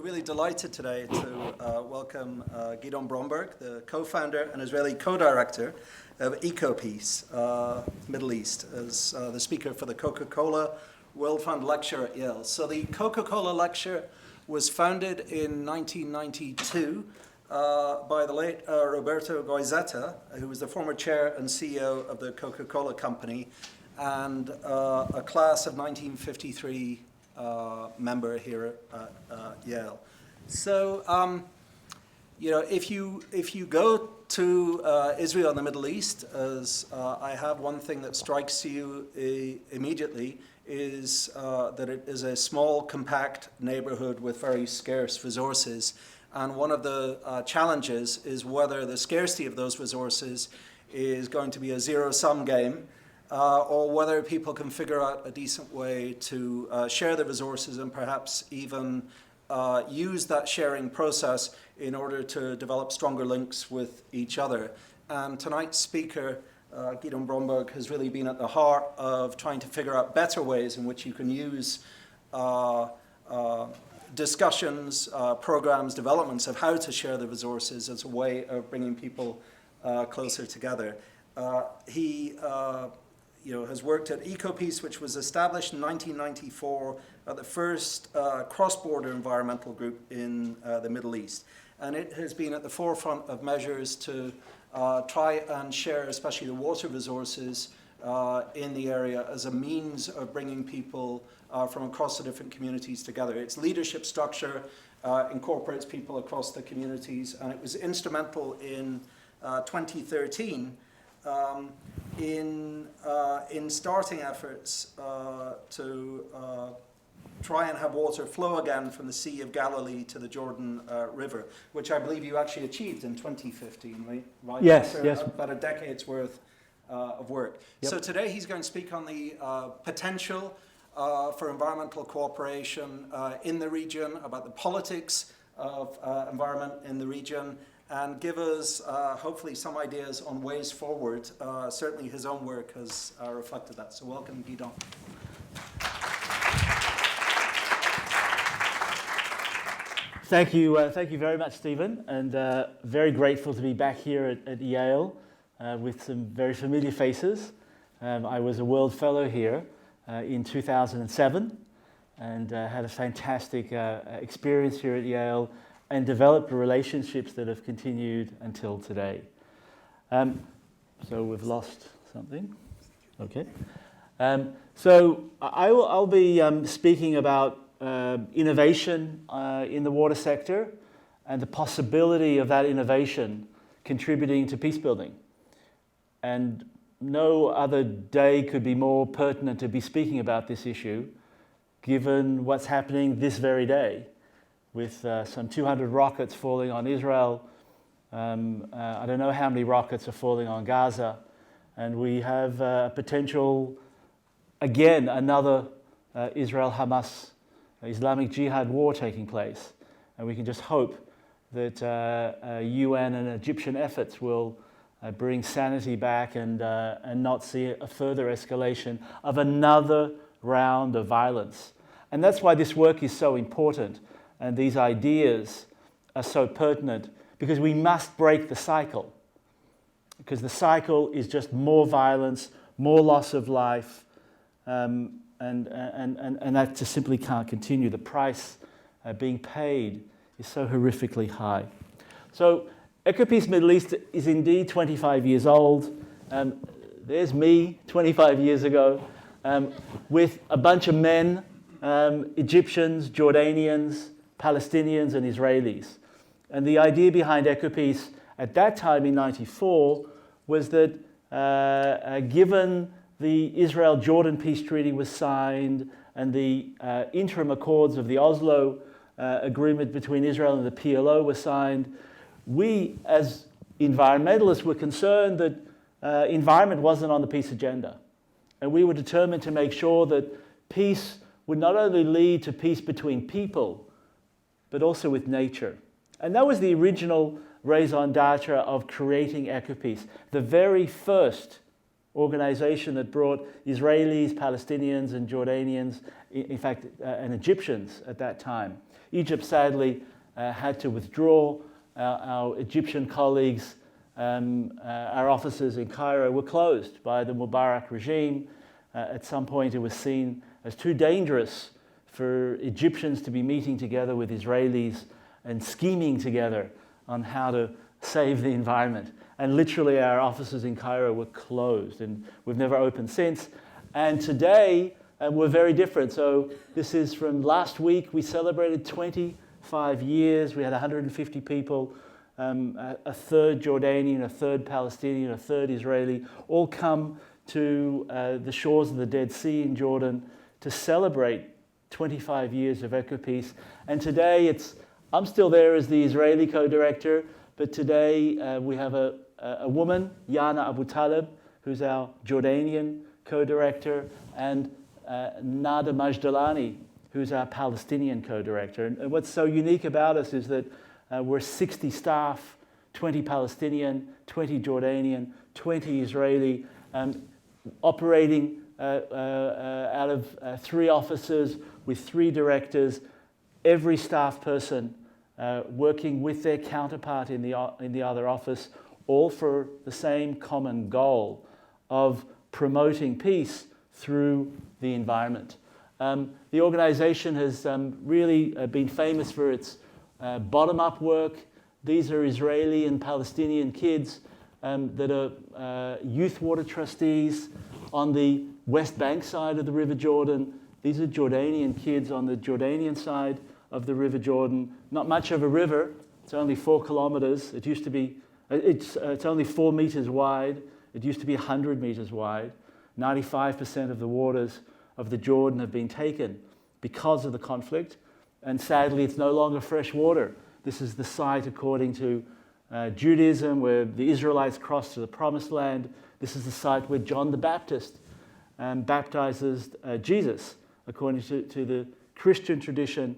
We're really delighted today to welcome Gidon Bromberg, the co-founder and Israeli co-director of EcoPeace Middle East, as the speaker for the Coca-Cola World Fund Lecture at Yale. So the Coca-Cola Lecture was founded in 1992 by the late Roberto Goizeta, who was the former chair and CEO of the Coca-Cola Company, and a class of 1953 member here at Yale. So, if you go to Israel and the Middle East, as I have, one thing that strikes you immediately is that it is a small, compact neighborhood with very scarce resources. And one of the challenges is whether the scarcity of those resources is going to be a zero-sum game, or whether people can figure out a decent way to share the resources and perhaps even use that sharing process in order to develop stronger links with each other. And tonight's speaker, Gidon Bromberg, has really been at the heart of trying to figure out better ways in which you can use discussions, programs, developments of how to share the resources as a way of bringing people closer together. He has worked at EcoPeace, which was established in 1994, the first cross-border environmental group in the Middle East. And it has been at the forefront of measures to try and share, especially the water resources in the area, as a means of bringing people from across the different communities together. Its leadership structure incorporates people across the communities, and it was instrumental in 2013 in starting efforts to try and have water flow again from the Sea of Galilee to the Jordan River, which I believe you actually achieved in 2015, right? Yes, After yes. About a decade's worth of work. Yep. So today he's going to speak on the potential for environmental cooperation in the region, about the politics of environment in the region, and give us hopefully some ideas on ways forward. Certainly his own work has reflected that. So welcome, Gidon. Thank you very much, Stephen, and very grateful to be back here at Yale with some very familiar faces. I was a World Fellow here in 2007 and had a fantastic experience here at Yale and developed relationships that have continued until today. So we've lost something. Okay. So I'll be speaking about innovation in the water sector and the possibility of that innovation contributing to peacebuilding. And no other day could be more pertinent to be speaking about this issue, given what's happening this very day, with some 200 rockets falling on Israel. I don't know how many rockets are falling on Gaza. And we have potential, again, another Israel-Hamas Islamic Jihad war taking place. And we can just hope that UN and Egyptian efforts will bring sanity back and not see a further escalation of another round of violence. And that's why this work is so important. And these ideas are so pertinent, because we must break the cycle. Because the cycle is just more violence, more loss of life, and that just simply can't continue. The price being paid is so horrifically high. So EcoPeace Middle East is indeed 25 years old. There's me 25 years ago with a bunch of men, Egyptians, Jordanians, Palestinians and Israelis. And the idea behind EcoPeace at that time in '94 was that given the Israel-Jordan peace treaty was signed and the interim accords of the Oslo agreement between Israel and the PLO were signed, we as environmentalists were concerned that environment wasn't on the peace agenda. And we were determined to make sure that peace would not only lead to peace between people, but also with nature. And that was the original raison d'etre of creating EcoPeace, the very first organization that brought Israelis, Palestinians, and Jordanians, in fact, and Egyptians at that time. Egypt sadly had to withdraw. Our Egyptian colleagues, our offices in Cairo were closed by the Mubarak regime. At some point it was seen as too dangerous for Egyptians to be meeting together with Israelis and scheming together on how to save the environment. And literally our offices in Cairo were closed, and we've never opened since. And today we're very different. So this is from last week. We celebrated 25 years. We had 150 people, a third Jordanian, a third Palestinian, a third Israeli, all come to the shores of the Dead Sea in Jordan to celebrate 25 years of EcoPeace. And today I'm still there as the Israeli co-director, but today we have a woman, Yana Abu Talib, who's our Jordanian co-director, and Nada Majdalani, who's our Palestinian co-director. And what's so unique about us is that we're 60 staff, 20 Palestinian, 20 Jordanian, 20 Israeli, operating out of 3 offices with 3 directors, every staff person working with their counterpart in the other office, all for the same common goal of promoting peace through the environment. The organization has really been famous for its bottom-up work. These are Israeli and Palestinian kids that are youth water trustees on the West Bank side of the River Jordan. These are Jordanian kids on the Jordanian side of the River Jordan. Not much of a river. It's only 4 kilometers. It used to be, it's only 4 meters wide. It used to be 100 meters wide. 95% of the waters of the Jordan have been taken because of the conflict. And sadly, it's no longer fresh water. This is the site, according to Judaism, where the Israelites crossed to the Promised Land. This is the site where John the Baptist baptizes Jesus, according to the Christian tradition.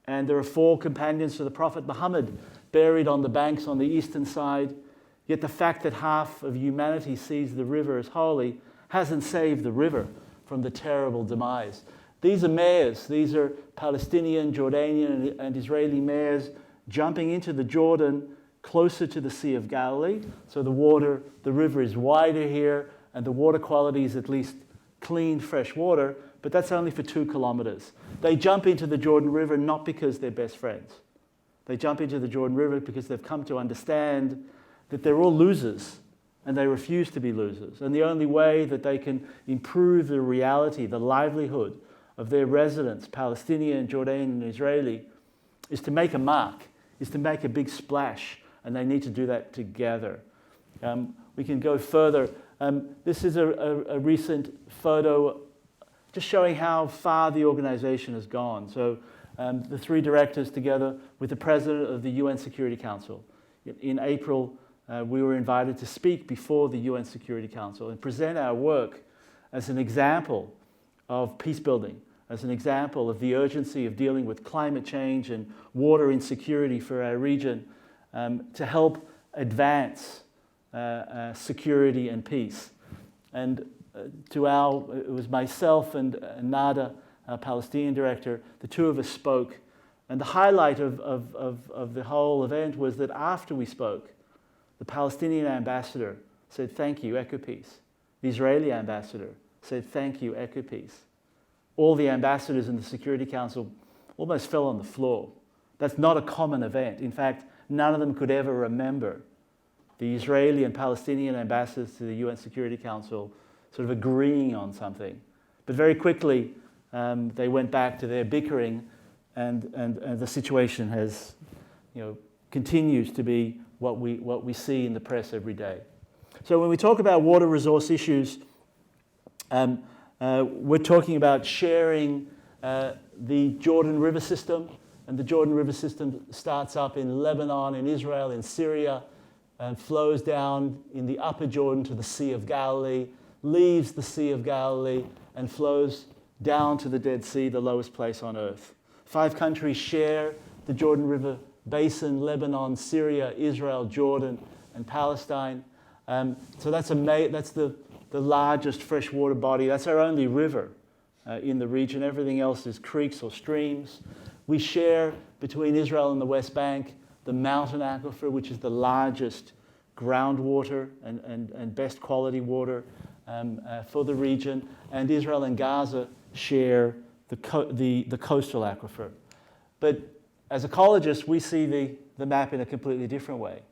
And there are 4 companions to the Prophet Muhammad buried on the banks on the eastern side. Yet the fact that half of humanity sees the river as holy hasn't saved the river from the terrible demise. These are mayors. These are Palestinian, Jordanian, and Israeli mayors jumping into the Jordan closer to the Sea of Galilee. So the river is wider here, and the water quality is at least clean, fresh water, but that's only for 2 kilometers. They jump into the Jordan River not because they're best friends. They jump into the Jordan River because they've come to understand that they're all losers, and they refuse to be losers. And the only way that they can improve the reality, the livelihood of their residents, Palestinian, Jordanian, and Israeli, is to make a mark, is to make a big splash, and they need to do that together. We can go further. This is a recent photo just showing how far the organization has gone. So the 3 directors together with the president of the UN Security Council. In April, we were invited to speak before the UN Security Council and present our work as an example of peacebuilding, as an example of the urgency of dealing with climate change and water insecurity for our region, to help advance security and peace. And it was myself and Nada, our Palestinian director, the 2 of us spoke. And the highlight of the whole event was that after we spoke, the Palestinian ambassador said, "Thank you, EcoPeace." The Israeli ambassador said, "Thank you, EcoPeace." All the ambassadors in the Security Council almost fell on the floor. That's not a common event. In fact, none of them could ever remember the Israeli and Palestinian ambassadors to the UN Security Council sort of agreeing on something. But very quickly, they went back to their bickering, and the situation has, continues to be what we see in the press every day. So when we talk about water resource issues, we're talking about sharing the Jordan River system, and the Jordan River system starts up in Lebanon, in Israel, in Syria, and flows down in the upper Jordan to the Sea of Galilee, leaves the Sea of Galilee, and flows down to the Dead Sea, the lowest place on earth. 5 countries share the Jordan River basin: Lebanon, Syria, Israel, Jordan, and Palestine. So that's the the largest freshwater body. That's our only river in the region. Everything else is creeks or streams. We share between Israel and the West Bank the mountain aquifer, which is the largest groundwater and best quality water for the region. And Israel and Gaza share the coastal aquifer. But as ecologists, we see the map in a completely different way.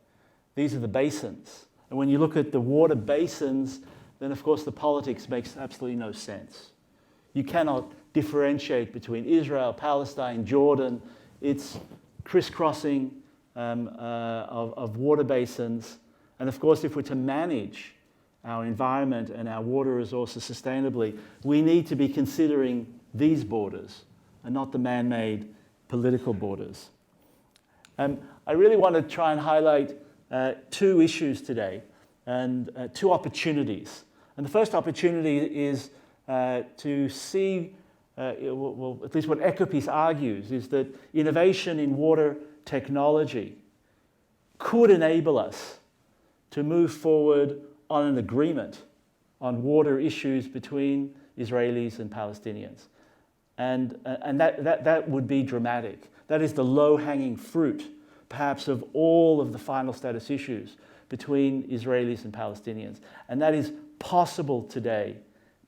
These are the basins. And when you look at the water basins, then of course the politics makes absolutely no sense. You cannot differentiate between Israel, Palestine, Jordan. It's crisscrossing of water basins. And of course, if we're to manage our environment and our water resources sustainably, we need to be considering these borders and not the man-made political borders. I really want to try and highlight two issues today and two opportunities. And the first opportunity is to see, well, at least what EcoPeace argues, is that innovation in water technology could enable us to move forward on an agreement on water issues between Israelis and Palestinians. And that would be dramatic. That is the low-hanging fruit, perhaps, of all of the final status issues between Israelis and Palestinians. And that is possible today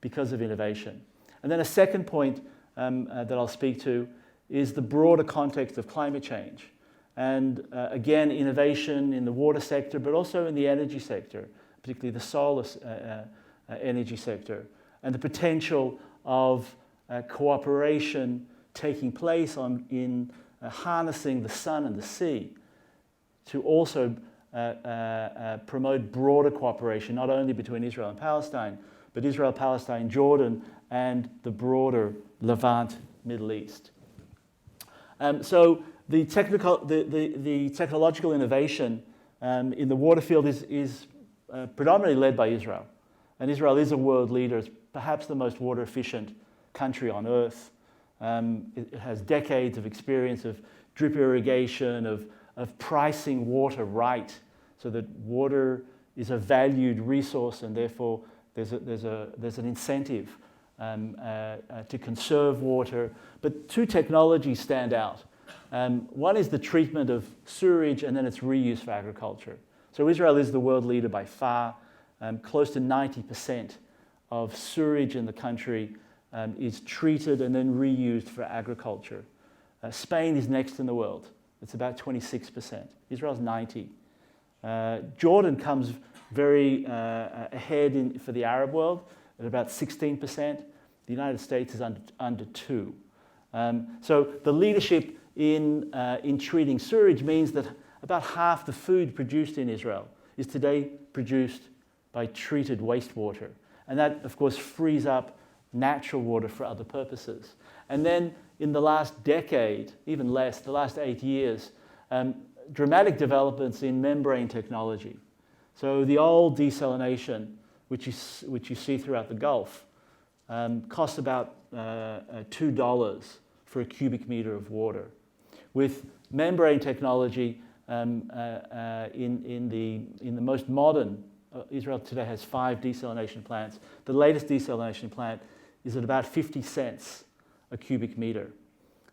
because of innovation. And then a second point that I'll speak to is the broader context of climate change. And again, innovation in the water sector, but also in the energy sector, particularly the solar energy sector, and the potential of cooperation taking place in harnessing the sun and the sea to also promote broader cooperation, not only between Israel and Palestine, but Israel, Palestine, Jordan, and the broader Levant Middle East. So the technological innovation in the water field is predominantly led by Israel. And Israel is a world leader. It's perhaps the most water efficient country on earth. It has decades of experience of drip irrigation, of pricing water right, so that water is a valued resource, and therefore there's an incentive to conserve water. But two technologies stand out. One is the treatment of sewage, and then its reuse for agriculture. So Israel is the world leader by far. Close to 90% of sewage in the country is treated and then reused for agriculture. Spain is next in the world. It's about 26%. Israel's 90%. Jordan comes very ahead for the Arab world at about 16%. The United States is under 2%. So the leadership in treating sewage means that about half the food produced in Israel is today produced by treated wastewater. And that, of course, frees up natural water for other purposes. And then in the last decade, even less, the last 8 years, dramatic developments in membrane technology. So the old desalination, which you see throughout the Gulf, costs about $2 for a cubic meter of water. With membrane technology in the most modern, Israel today has 5 desalination plants. The latest desalination plant is at about 50 cents a cubic meter.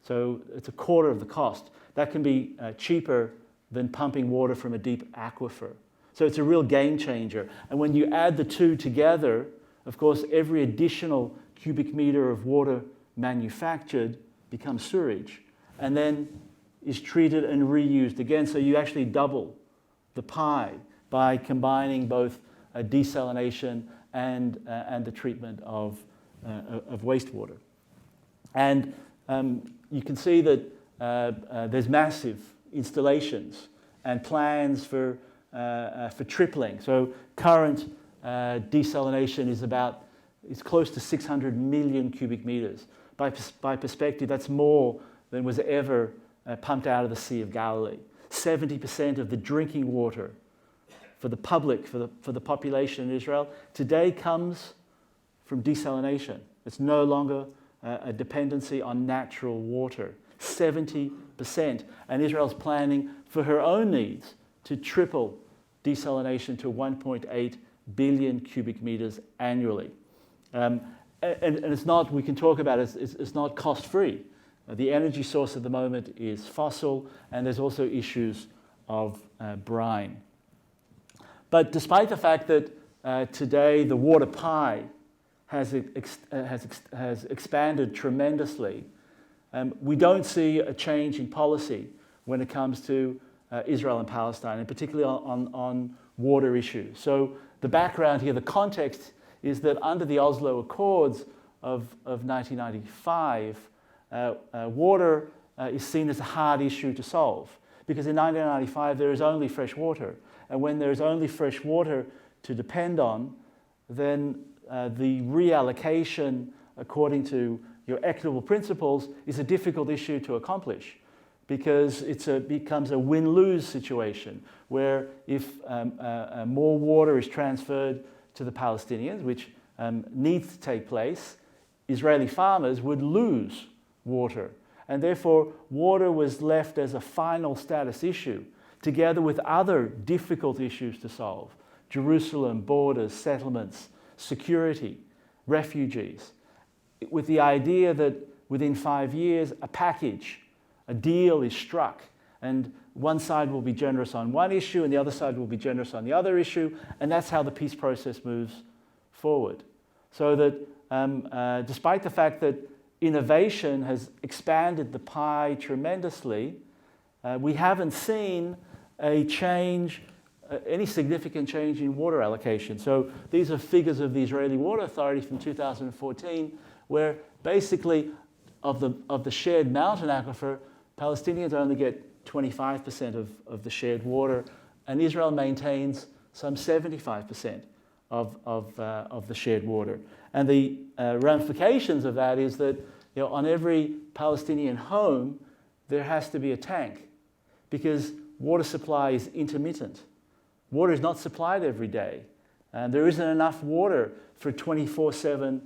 So it's a quarter of the cost. That can be cheaper than pumping water from a deep aquifer. So it's a real game changer. And when you add the two together, of course, every additional cubic meter of water manufactured becomes sewage and then is treated and reused again. So you actually double the pie by combining both desalination and the treatment of wastewater. And you can see that there's massive installations and plans for tripling. So current desalination is close to 600 million cubic meters. By perspective, that's more than was ever pumped out of the Sea of Galilee. 70% of the drinking water for the public, for the population in Israel, today comes from desalination. It's no longer a dependency on natural water. 70%. And Israel's planning for her own needs to triple desalination to 1.8 billion cubic meters annually. And it's not, we can talk about it, it's not cost-free. The energy source at the moment is fossil, and there's also issues of brine. But despite the fact that today the water pie has expanded tremendously, we don't see a change in policy when it comes to Israel and Palestine, and particularly on water issues. So the background here, the context, is that under the Oslo Accords of 1995, water is seen as a hard issue to solve, because in 1995 there is only fresh water, and when there is only fresh water to depend on, then the reallocation according to your equitable principles is a difficult issue to accomplish, because it becomes a win-lose situation where if more water is transferred to the Palestinians, which needs to take place, Israeli farmers would lose water. And therefore, water was left as a final status issue, together with other difficult issues to solve: Jerusalem, borders, settlements, security, refugees, with the idea that within 5 years, a deal is struck, and one side will be generous on one issue and the other side will be generous on the other issue, and that's how the peace process moves forward. So that despite the fact that innovation has expanded the pie tremendously, we haven't seen a change, any significant change in water allocation. So these are figures of the Israeli Water Authority from 2014, where basically of the shared mountain aquifer, Palestinians only get 25% of the shared water, and Israel maintains some 75% of the shared water. And the ramifications of that is that, you know, on every Palestinian home there has to be a tank, because water supply is intermittent. Water is not supplied every day, and there isn't enough water for 24/7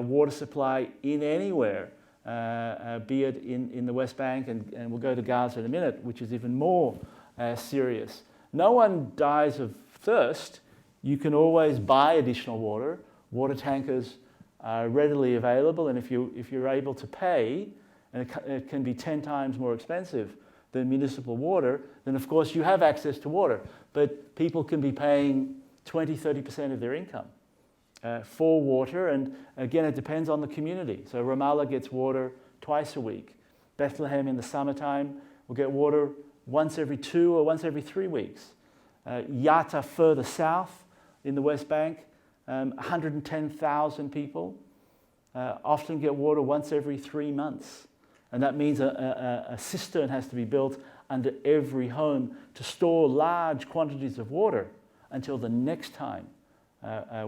water supply in anywhere, be it in the West Bank, and we'll go to Gaza in a minute, which is even more serious. No one dies of thirst. You can always buy additional water. Water tankers are readily available, and if you're able to pay, and it can be 10 times more expensive than municipal water, then of course you have access to water. But people can be paying 20-30% of their income for water, and again, it depends on the community. So Ramallah gets water twice a week. Bethlehem in the summertime will get water once every 2 or once every 3 weeks. Yatta further south in the West Bank, 110,000 people often get water once every 3 months. And that means a cistern has to be built under every home to store large quantities of water until the next time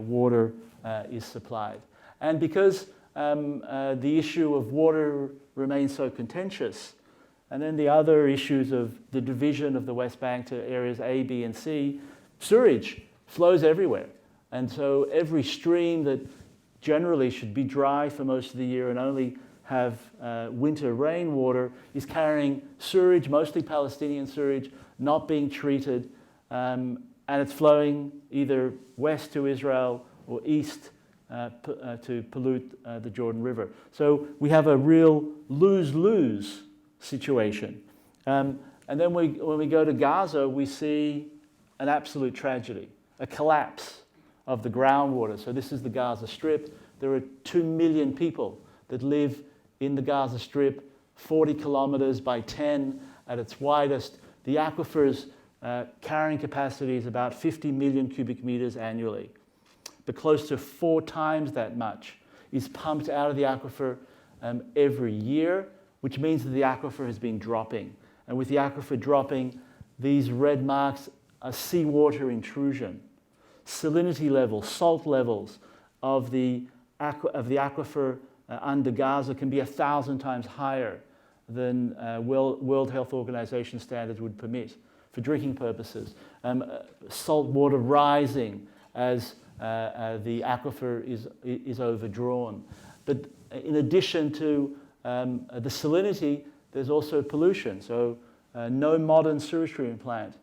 water is supplied. And because the issue of water remains so contentious, and then the other issues of the division of the West Bank to areas A, B, and C, sewage flows everywhere. And so every stream that generally should be dry for most of the year and only have winter rainwater is carrying sewage, mostly Palestinian sewage, not being treated, and it's flowing either west to Israel or east to pollute the Jordan River. So we have a real lose-lose situation. And then when we go to Gaza, we see an absolute tragedy, a collapse of the groundwater. So this is the Gaza Strip. There are 2 million people that live in the Gaza Strip, 40 kilometers by 10 at its widest. The aquifer's carrying capacity is about 50 million cubic meters annually. But close to 4 times that much is pumped out of the aquifer every year, which means that the aquifer has been dropping. And with the aquifer dropping, these red marks are seawater intrusion. Salinity levels, salt levels of the aquifer under Gaza can be 1,000 times higher than World Health Organization standards would permit for drinking purposes. Salt water rising as the aquifer is overdrawn. But in addition to the salinity, there's also pollution. So no modern sewage treatment plant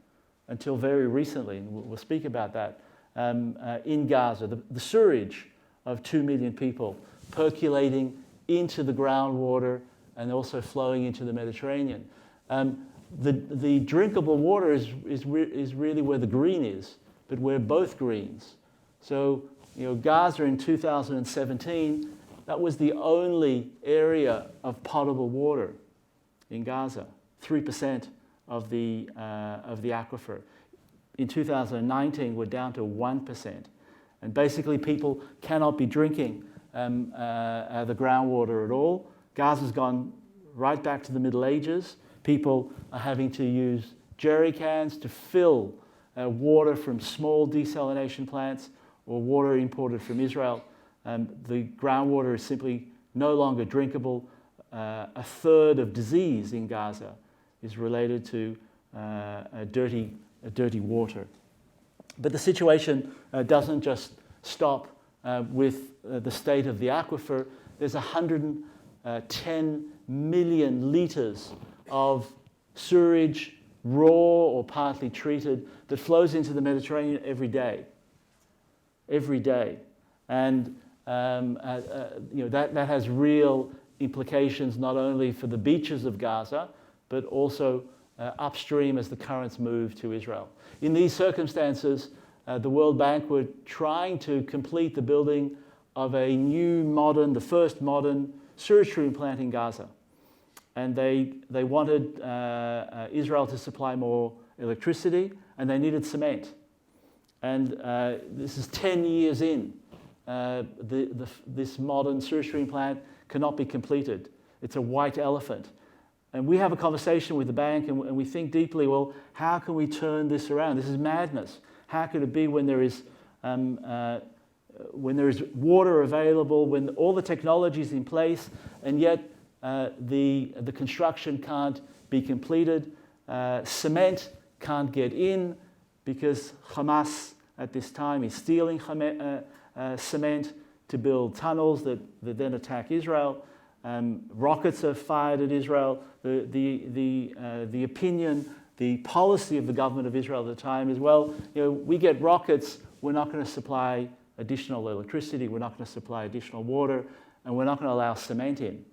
until very recently, and we'll speak about that, in Gaza, the sewage of 2 million people percolating into the groundwater and also flowing into the Mediterranean. The drinkable water is really where the green is, but we're both greens. So, Gaza in 2017, that was the only area of potable water in Gaza, 3% of the aquifer. In 2019, we're down to 1%. And basically, people cannot be drinking the groundwater at all. Gaza's gone right back to the Middle Ages. People are having to use jerry cans to fill water from small desalination plants or water imported from Israel. The groundwater is simply no longer drinkable. A third of disease in Gaza is related to dirty water. But the situation doesn't just stop with the state of the aquifer. There's 110 million litres of sewage, raw or partly treated, that flows into the Mediterranean every day. Every day. And that has real implications not only for the beaches of Gaza, but also upstream as the currents move to Israel. In these circumstances, the World Bank were trying to complete the building of a new the first modern sewage treatment plant in Gaza. And they wanted Israel to supply more electricity, and they needed cement. And this is 10 years in. This modern sewage treatment plant cannot be completed. It's a white elephant. And we have a conversation with the bank, and we think deeply, well, how can we turn this around? This is madness. How could it be when there is water available, when all the technology is in place, and yet the construction can't be completed? Cement can't get in because Hamas at this time is stealing cement to build tunnels that then attack Israel. Rockets are fired at Israel. The opinion, the policy of the government of Israel at the time is, well, we get rockets, we're not going to supply additional electricity, we're not going to supply additional water, and we're not going to allow cement in.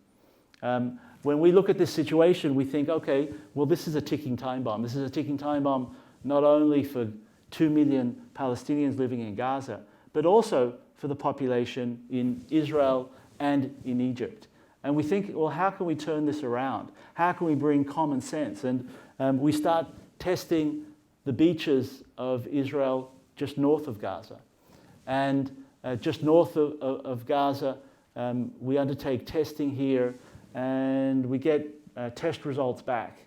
When we look at this situation, we think, okay, well, this is a ticking time bomb. This is a ticking time bomb not only for 2 million Palestinians living in Gaza, but also for the population in Israel and in Egypt. And we think, well, how can we turn this around? How can we bring common sense? And we start testing the beaches of Israel just north of Gaza. And just north of Gaza, we undertake testing here, and we get test results back.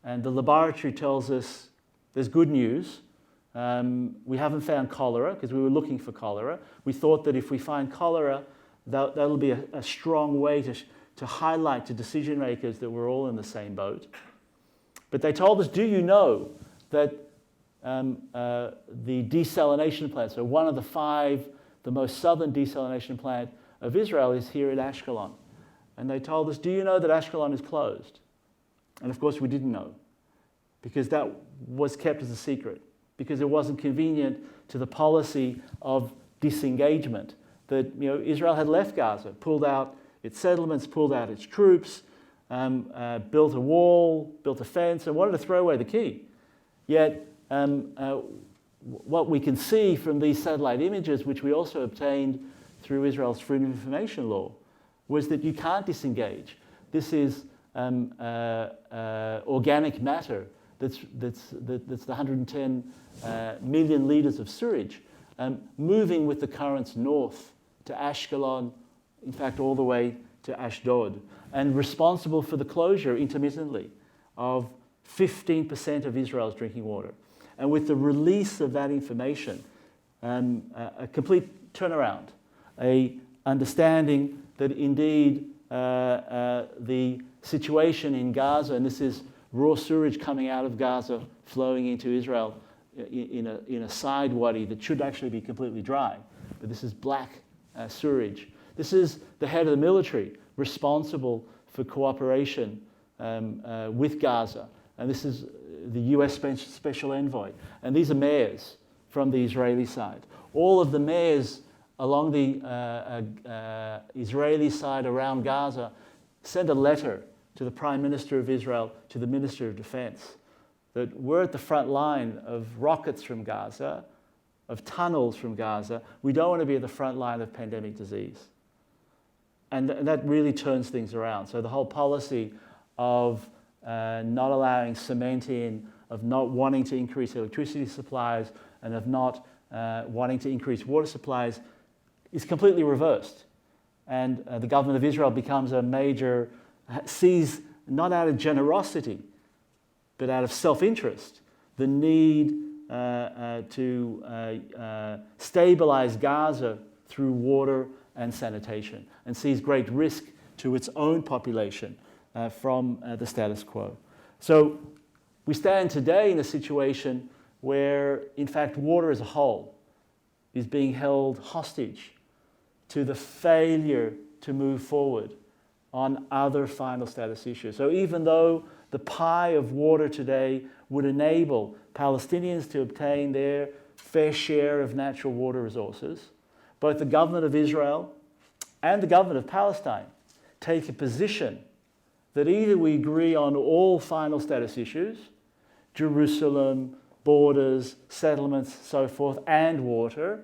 And the laboratory tells us there's good news. We haven't found cholera because we were looking for cholera. We thought that if we find cholera, that'll be a strong way to highlight to decision makers that we're all in the same boat. But they told us, do you know that the desalination plant, so one of the 5, the most southern desalination plant of Israel is here at Ashkelon. And they told us, do you know that Ashkelon is closed? And of course we didn't know, because that was kept as a secret, because it wasn't convenient to the policy of disengagement that Israel had left Gaza, pulled out its settlements, pulled out its troops, built a wall, built a fence, and wanted to throw away the key. Yet what we can see from these satellite images, which we also obtained through Israel's Freedom of Information law, was that you can't disengage. This is organic matter that's the 110 million litres of sewage moving with the currents north to Ashkelon, in fact all the way to Ashdod, and responsible for the closure intermittently of 15% of Israel's drinking water. And with the release of that information, a complete turnaround, a understanding that indeed the situation in Gaza, and this is raw sewage coming out of Gaza, flowing into Israel in a side wadi that should actually be completely dry, but this is black sewage. This is the head of the military responsible for cooperation with Gaza, and this is the US Special Envoy, and these are mayors from the Israeli side. All of the mayors along the Israeli side around Gaza sent a letter to the Prime Minister of Israel, to the Minister of Defense, that we're at the front line of rockets from Gaza, of tunnels from Gaza. We don't want to be at the front line of pandemic disease. And that really turns things around. So the whole policy of not allowing cement in, of not wanting to increase electricity supplies, and of not wanting to increase water supplies is completely reversed. And the government of Israel becomes a major, sees not out of generosity, but out of self-interest, the need to stabilize Gaza through water and sanitation, and sees great risk to its own population from the status quo. So we stand today in a situation where, in fact, water as a whole is being held hostage to the failure to move forward on other final status issues. So even though the pie of water today would enable Palestinians to obtain their fair share of natural water resources, both the government of Israel and the government of Palestine take a position that either we agree on all final status issues, Jerusalem, borders, settlements, so forth, and water,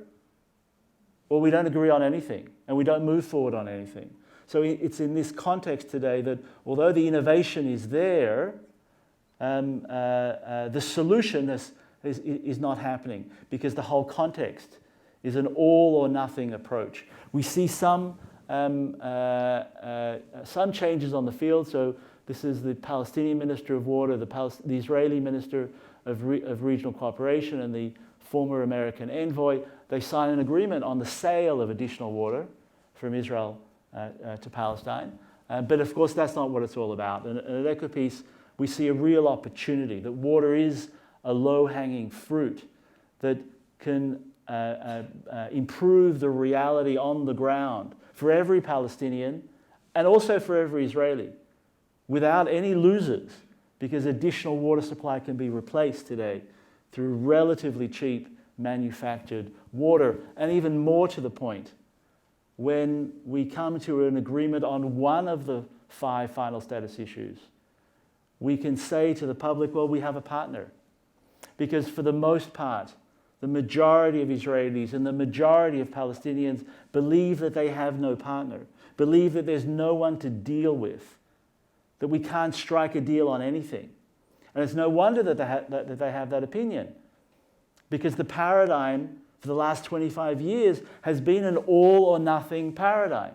or we don't agree on anything and we don't move forward on anything. So it's in this context today that although the innovation is there, the solution is not happening because the whole context is an all or nothing approach. We see some changes on the field. So this is the Palestinian Minister of Water, the Israeli Minister of Regional Cooperation, and the former American envoy. They sign an agreement on the sale of additional water from Israel to Palestine. But of course, that's not what it's all about. And at EcoPeace, we see a real opportunity that water is a low-hanging fruit that can improve the reality on the ground for every Palestinian and also for every Israeli without any losers, because additional water supply can be replaced today through relatively cheap manufactured water. And even more to the point, when we come to an agreement on one of the 5 final status issues, we can say to the public, well, we have a partner. Because for the most part, the majority of Israelis and the majority of Palestinians believe that they have no partner, believe that there's no one to deal with, that we can't strike a deal on anything. And it's no wonder that they have that opinion, because the paradigm for the last 25 years has been an all or nothing paradigm.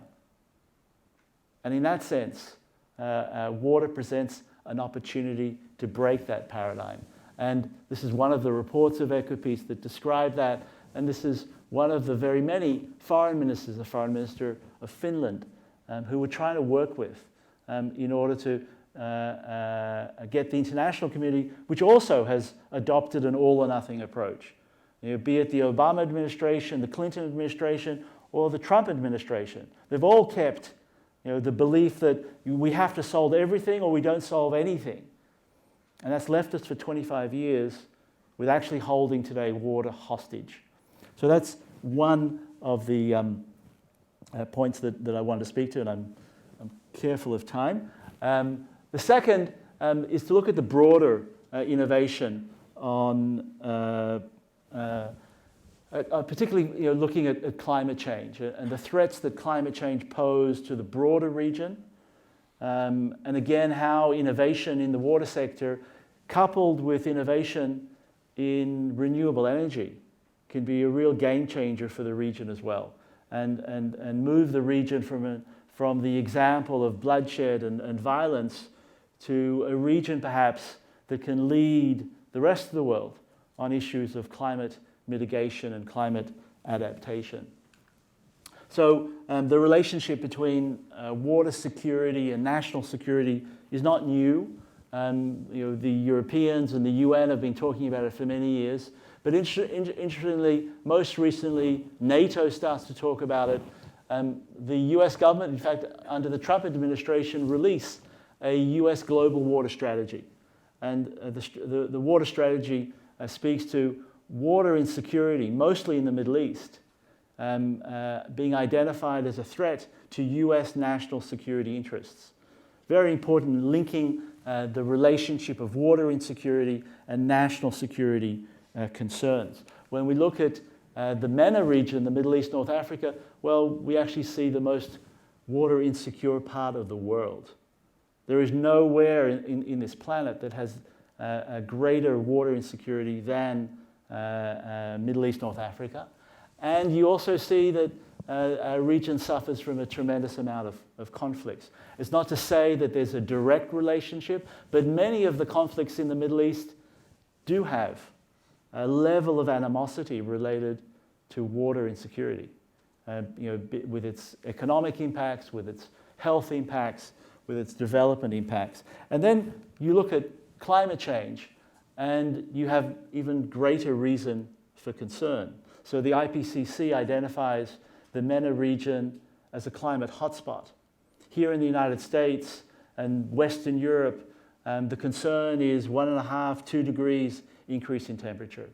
And in that sense, water presents an opportunity to break that paradigm. And this is one of the reports of EcoPeace that describe that. And this is one of the very many foreign ministers, the foreign minister of Finland, who we're trying to work with in order to get the international community, which also has adopted an all or nothing approach. You know, be it the Obama administration, the Clinton administration, or the Trump administration. They've all kept the belief that we have to solve everything or we don't solve anything. And that's left us for 25 years with actually holding today water hostage. So that's one of the points that I wanted to speak to, and I'm careful of time. The second is to look at the broader innovation on particularly looking at climate change and the threats that climate change pose to the broader region. And again, how innovation in the water sector, coupled with innovation in renewable energy, can be a real game changer for the region as well, and move the region from the example of bloodshed and violence to a region perhaps that can lead the rest of the world on issues of climate mitigation and climate adaptation. So the relationship between water security and national security is not new. The Europeans and the UN have been talking about it for many years. But interestingly, most recently, NATO starts to talk about it. The US government, in fact, under the Trump administration, released a US global water strategy. And the water strategy speaks to water insecurity, mostly in the Middle East, being identified as a threat to US national security interests. Very important, linking the relationship of water insecurity and national security concerns. When we look at the MENA region, the Middle East, North Africa, well, we actually see the most water insecure part of the world. There is nowhere in this planet that has a greater water insecurity than Middle East, North Africa. And you also see that our region suffers from a tremendous amount of conflicts. It's not to say that there's a direct relationship, but many of the conflicts in the Middle East do have a level of animosity related to water insecurity, with its economic impacts, with its health impacts, with its development impacts. And then you look at climate change, and you have even greater reason for concern. So the IPCC identifies the MENA region as a climate hotspot. Here in the United States and Western Europe, the concern is 1.5, 2 degrees increase in temperature.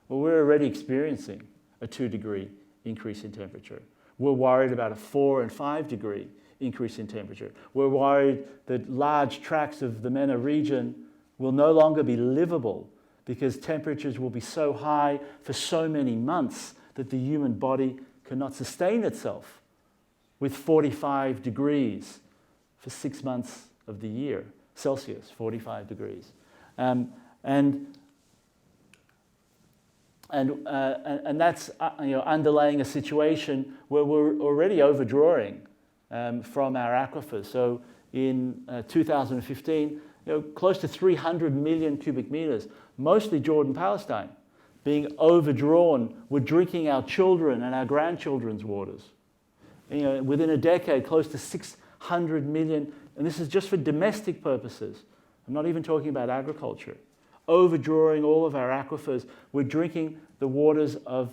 Well, we're already experiencing a 2-degree increase in temperature. We're worried about a 4 and 5 degree increase in temperature. We're worried that large tracts of the MENA region will no longer be livable because temperatures will be so high for so many months that the human body cannot sustain itself with 45 degrees for 6 months of the year, Celsius, 45 degrees. And that's underlaying a situation where we're already overdrawing from our aquifers. So in 2015, close to 300 million cubic meters, mostly Jordan, Palestine, being overdrawn. We're drinking our children and our grandchildren's waters. Within a decade, close to 600 million, and this is just for domestic purposes. I'm not even talking about agriculture. Overdrawing all of our aquifers. We're drinking the waters of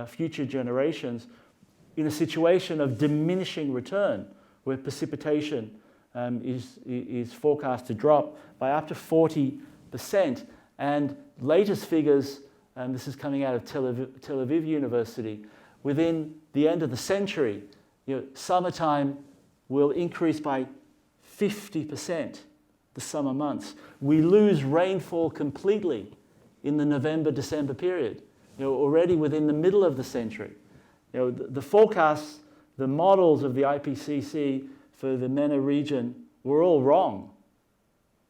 future generations in a situation of diminishing return, where precipitation is forecast to drop by up to 40%. And latest figures, this is coming out of Tel Aviv University, within the end of the century, summertime will increase by 50%, the summer months. We lose rainfall completely in the November-December period, already within the middle of the century. The forecasts, the models of the IPCC for the MENA region were all wrong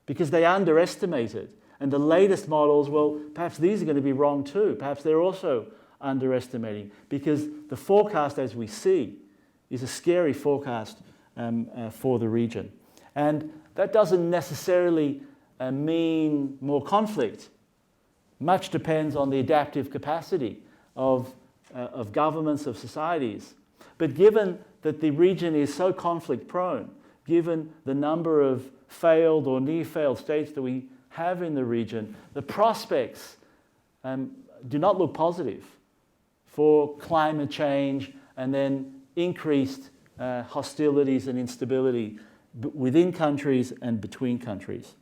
because they underestimated. And the latest models, well, perhaps these are going to be wrong too. Perhaps they're also underestimating because the forecast, as we see, is a scary forecast for the region. And that doesn't necessarily mean more conflict. Much depends on the adaptive capacity of governments, of societies. But given that the region is so conflict prone, given the number of failed or near failed states that we have in the region, the prospects do not look positive for climate change and then increased hostilities and instability within countries and between countries.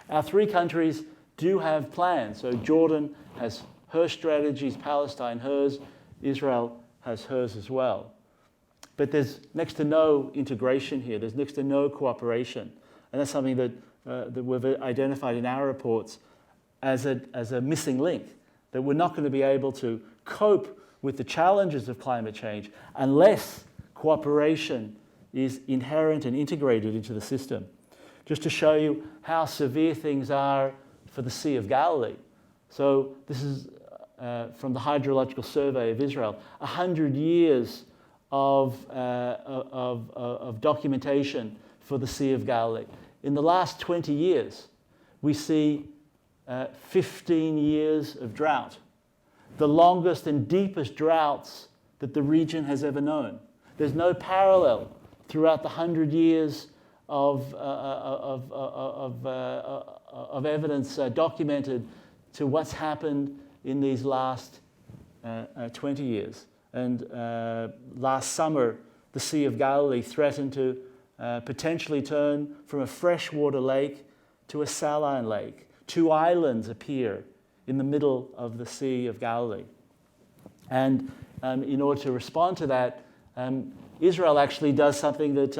Our 3 countries do have plans. So Jordan has her strategies, Palestine hers, Israel has hers as well. But there's next to no integration here. There's next to no cooperation. And that's something that we've identified in our reports as a missing link, that we're not going to be able to cope with the challenges of climate change unless cooperation is inherent and integrated into the system. Just to show you how severe things are for the Sea of Galilee. So this is from the Hydrological Survey of Israel, 100 years of documentation for the Sea of Galilee. In the last 20 years, we see 15 years of drought, the longest and deepest droughts that the region has ever known. There's no parallel throughout the 100 years of evidence documented to what's happened in these last 20 years. And last summer, the Sea of Galilee threatened to potentially turn from a freshwater lake to a saline lake. 2 islands appear in the middle of the Sea of Galilee. And in order to respond to that, Israel actually does something that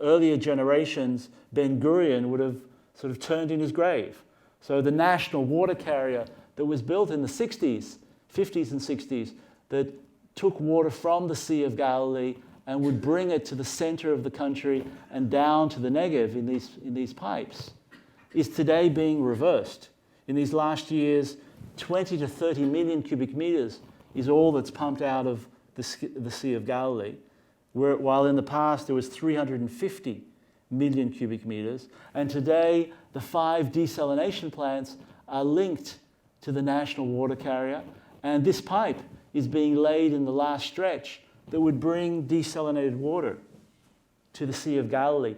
earlier generations, Ben-Gurion would have sort of turned in his grave. So the national water carrier that was built in the 50s and 60s, that took water from the Sea of Galilee and would bring it to the center of the country and down to the Negev in these pipes, is today being reversed. In these last years, 20 to 30 million cubic meters is all that's pumped out of the Sea of Galilee, while in the past there was 350 million cubic meters. And today, the 5 desalination plants are linked to the national water carrier, and this pipe is being laid in the last stretch that would bring desalinated water to the Sea of Galilee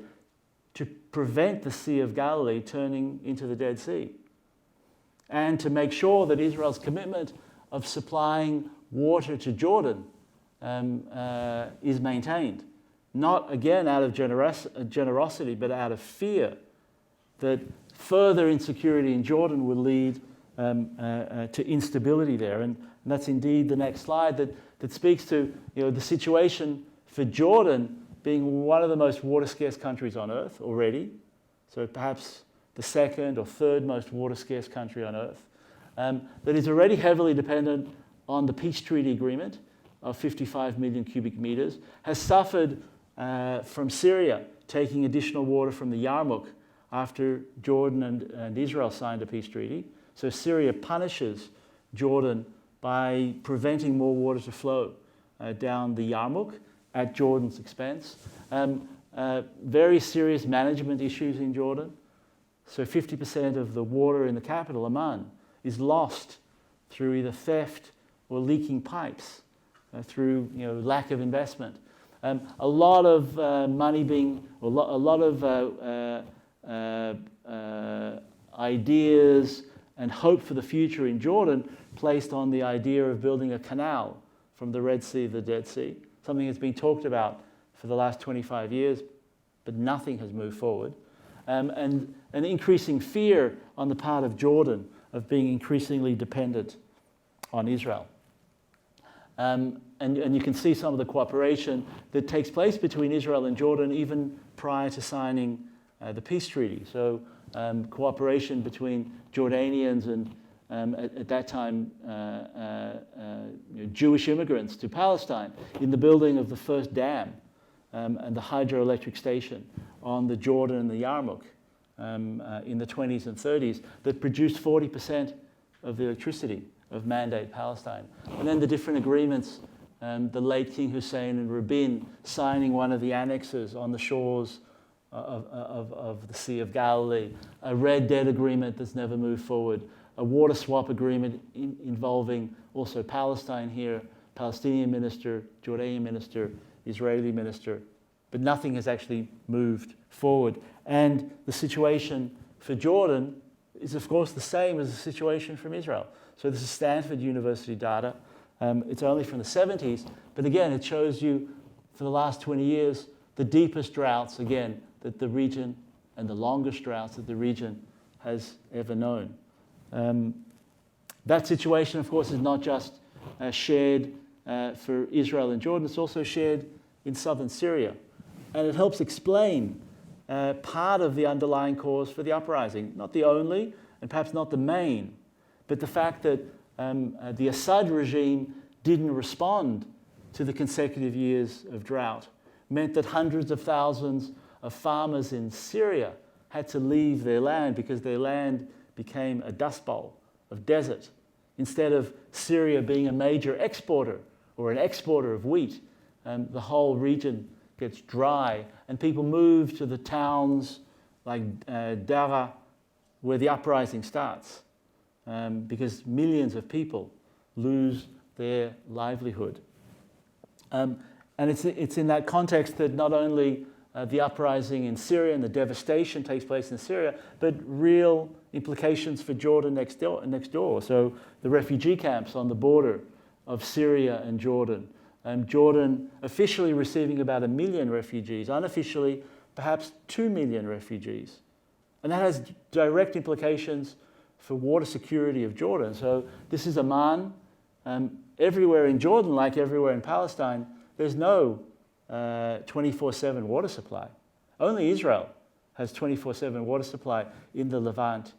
to prevent the Sea of Galilee turning into the Dead Sea, and to make sure that Israel's commitment of supplying water to Jordan is maintained. Not, again, out of generosity, but out of fear that further insecurity in Jordan would lead to instability there. And that's indeed the next slide that speaks to the situation for Jordan being one of the most water-scarce countries on earth already, so perhaps the second or third most water-scarce country on earth, that is already heavily dependent on the peace treaty agreement of 55 million cubic meters, has suffered from Syria taking additional water from the Yarmouk after Jordan and Israel signed a peace treaty. So Syria punishes Jordan by preventing more water to flow down the Yarmouk at Jordan's expense. Very serious management issues in Jordan. So 50% of the water in the capital, Amman, is lost through either theft or leaking pipes, through lack of investment. A lot of money being, a lot of ideas and hope for the future in Jordan placed on the idea of building a canal from the Red Sea to the Dead Sea, something that's been talked about for the last 25 years, but nothing has moved forward. And an increasing fear on the part of Jordan of being increasingly dependent on Israel. And you can see some of the cooperation that takes place between Israel and Jordan even prior to signing the peace treaty. So cooperation between Jordanians and at that time Jewish immigrants to Palestine in the building of the first dam and the hydroelectric station on the Jordan and the Yarmouk in the 20s and 30s that produced 40% of the electricity of Mandate Palestine. And then the different agreements, the late King Hussein and Rabin signing one of the annexes on the shores of the Sea of Galilee, a Red Dead agreement that's never moved forward, a water swap agreement involving also Palestine here, Palestinian minister, Jordanian minister, Israeli minister, but nothing has actually moved forward. And the situation for Jordan is, of course, the same as the situation from Israel. So this is Stanford University data. It's only from the 70s, but again, it shows you for the last 20 years, the deepest droughts, again, that the region, and the longest droughts that the region has ever known. That situation, of course, is not just shared for Israel and Jordan, it's also shared in southern Syria. And it helps explain part of the underlying cause for the uprising. Not the only, and perhaps not the main, but the fact that the Assad regime didn't respond to the consecutive years of drought meant that hundreds of thousands of farmers in Syria had to leave their land because their land became a dust bowl of desert. Instead of Syria being a major exporter or an exporter of wheat, the whole region gets dry and people move to the towns like Dara where the uprising starts because millions of people lose their livelihood. And it's in that context that not only the uprising in Syria and the devastation takes place in Syria, but real implications for Jordan next door. So the refugee camps on the border of Syria and Jordan. Jordan officially receiving about 1 million refugees, unofficially perhaps 2 million refugees. And that has direct implications for water security of Jordan. So this is Amman. Everywhere in Jordan, like everywhere in Palestine, there's no 24/7 water supply. Only Israel has 24/7 water supply in the Levant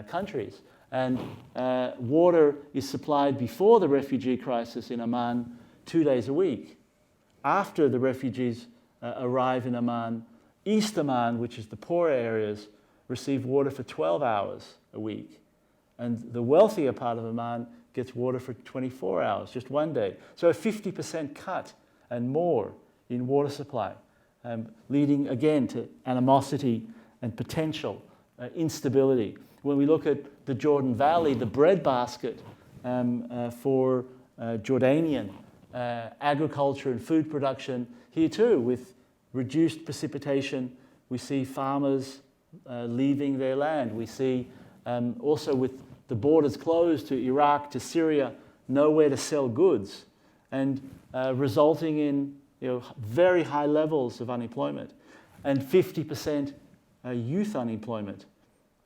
countries. And water is supplied before the refugee crisis in Amman 2 days a week. After the refugees arrive in Amman, East Amman, which is the poorer areas, receive water for 12 hours a week. And the wealthier part of Amman gets water for 24 hours, just 1 day. So a 50% cut and more in water supply, leading again to animosity and potential instability. When we look at the Jordan Valley, the breadbasket for Jordanian agriculture and food production, here too, with reduced precipitation, we see farmers leaving their land. We see also with the borders closed to Iraq, to Syria, nowhere to sell goods, and resulting in very high levels of unemployment and 50% youth unemployment.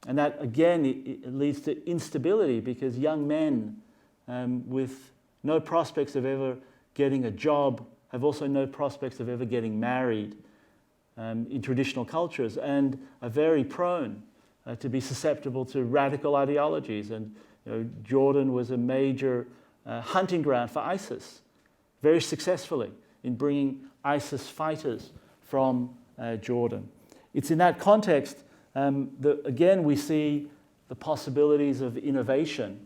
And that, again, it leads to instability because young men with no prospects of ever getting a job have also no prospects of ever getting married in traditional cultures, and are very prone to be susceptible to radical ideologies. And Jordan was a major hunting ground for ISIS, very successfully in bringing ISIS fighters from Jordan. It's in that context that, again, we see the possibilities of innovation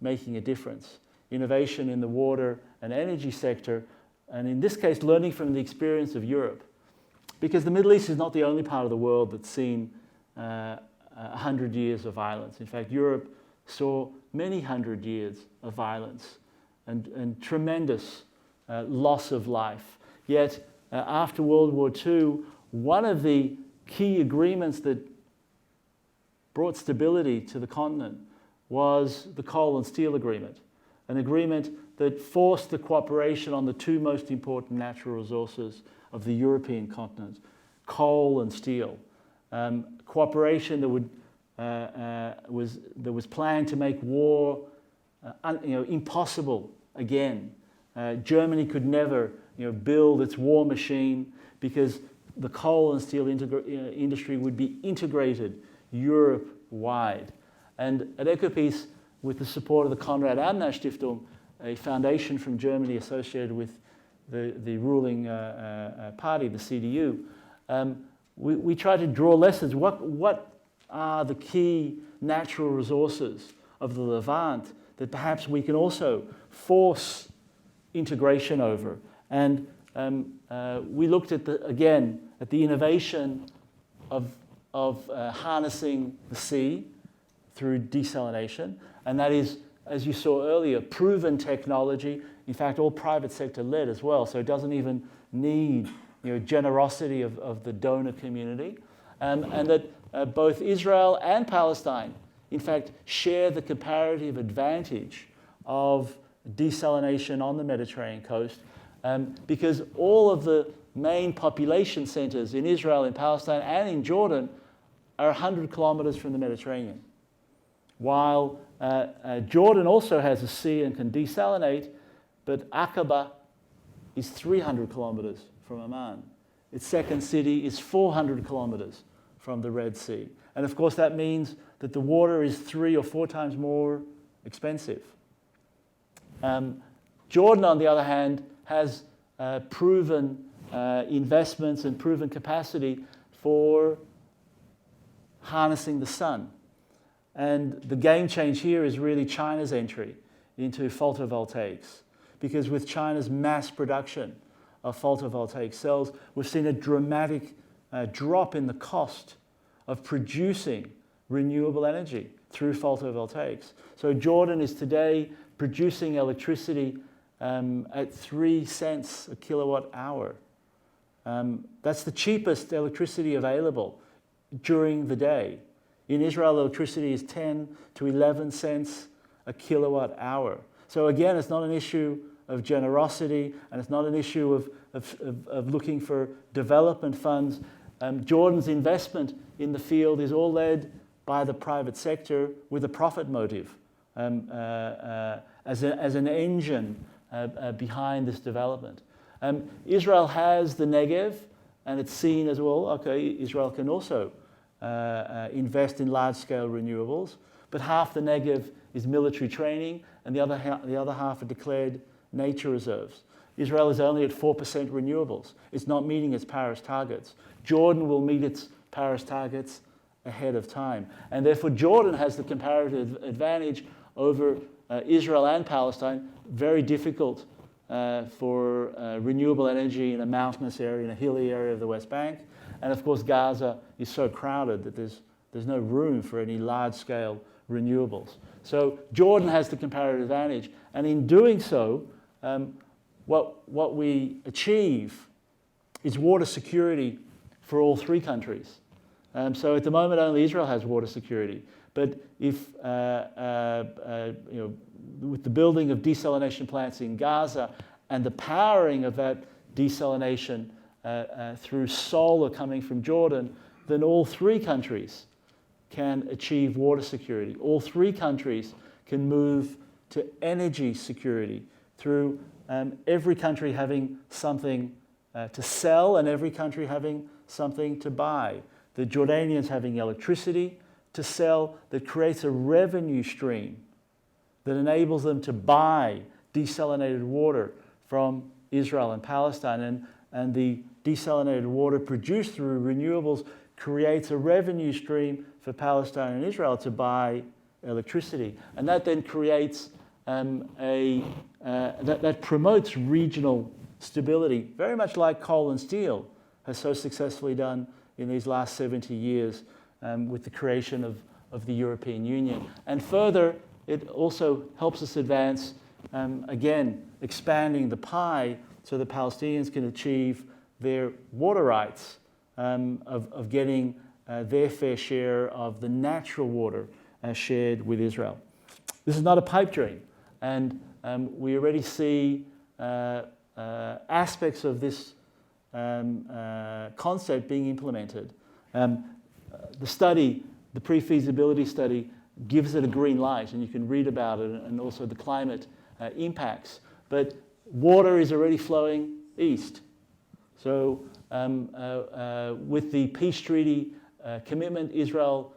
making a difference. Innovation in the water and energy sector, and in this case, learning from the experience of Europe. Because the Middle East is not the only part of the world that's seen 100 years of violence. In fact, Europe saw many 100 years of violence and tremendous loss of life. Yet, after World War II, one of the key agreements that brought stability to the continent was the coal and steel agreement, an agreement that forced the cooperation on the two most important natural resources of the European continent, coal and steel. Cooperation that was planned to make war impossible again. Germany could never build its war machine because the coal and steel industry would be integrated Europe-wide. And at EcoPeace, with the support of the Konrad Adenauer Stiftung, a foundation from Germany associated with the ruling party, the CDU, we try to draw lessons. What are the key natural resources of the Levant that perhaps we can also force integration over? And we looked at the innovation of harnessing the sea through desalination, and that is, as you saw earlier, proven technology. In fact, all private sector led as well, so it doesn't even need generosity of the donor community, and that both Israel and Palestine, in fact, share the comparative advantage of desalination on the Mediterranean coast, because all of the main population centers in Israel, in Palestine, and in Jordan are 100 kilometers from the Mediterranean. While Jordan also has a sea and can desalinate, but Aqaba is 300 kilometers from Amman. Its second city is 400 kilometers from the Red Sea. And of course that means that the water is 3 or 4 times more expensive. Jordan, on the other hand, has proven investments and proven capacity for harnessing the sun. And the game change here is really China's entry into photovoltaics. Because with China's mass production of photovoltaic cells, we've seen a dramatic drop in the cost of producing renewable energy through photovoltaics. So Jordan is today producing electricity at 3 cents a kilowatt hour. That's the cheapest electricity available during the day. In Israel, electricity is 10 to 11 cents a kilowatt hour. So again, it's not an issue of generosity, and it's not an issue of looking for development funds. Jordan's investment in the field is all led by the private sector with a profit motive as an engine behind this development. Israel has the Negev, and it's seen as, well, okay, Israel can also invest in large-scale renewables, but half the Negev is military training, and the other half are declared nature reserves. Israel is only at 4% renewables. It's not meeting its Paris targets. Jordan will meet its Paris targets ahead of time. And therefore, Jordan has the comparative advantage over Israel and Palestine. Very difficult for renewable energy in a mountainous area, in a hilly area of the West Bank. And of course, Gaza is so crowded that there's no room for any large-scale renewables. So Jordan has the comparative advantage. And in doing so, what we achieve is water security for all three countries. So at the moment, only Israel has water security. But if, with the building of desalination plants in Gaza and the powering of that desalination through solar coming from Jordan, then all three countries can achieve water security. All three countries can move to energy security through every country having something to sell and every country having something to buy. The Jordanians having electricity to sell that creates a revenue stream that enables them to buy desalinated water from Israel and Palestine. And the desalinated water produced through renewables creates a revenue stream for Palestine and Israel to buy electricity. And that then creates that promotes regional stability, very much like coal and steel has so successfully done in these last 70 years with the creation of the European Union. And further, it also helps us advance, again, expanding the pie so the Palestinians can achieve their water rights of getting their fair share of the natural water shared with Israel. This is not a pipe dream, and we already see aspects of this concept being implemented. The study, the pre-feasibility study, gives it a green light, and you can read about it, and also the climate impacts. But water is already flowing east. So with the peace treaty commitment, Israel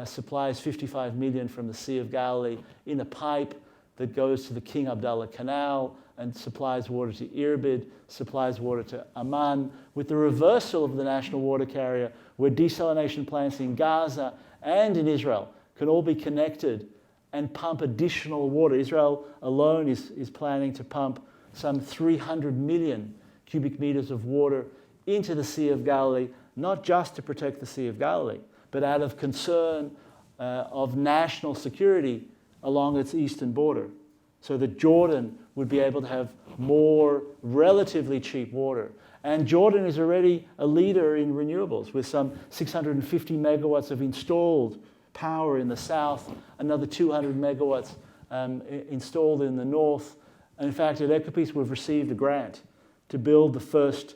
supplies 55 million from the Sea of Galilee in a pipe that goes to the King Abdullah Canal and supplies water to Irbid, supplies water to Amman, with the reversal of the national water carrier, where desalination plants in Gaza and in Israel can all be connected and pump additional water. Israel alone is planning to pump some 300 million cubic meters of water into the Sea of Galilee, not just to protect the Sea of Galilee, but out of concern of national security along its eastern border, so that Jordan would be able to have more relatively cheap water. And Jordan is already a leader in renewables with some 650 megawatts of installed power in the south, another 200 megawatts installed in the north. And in fact, at EcoPeace, we've received a grant to build the first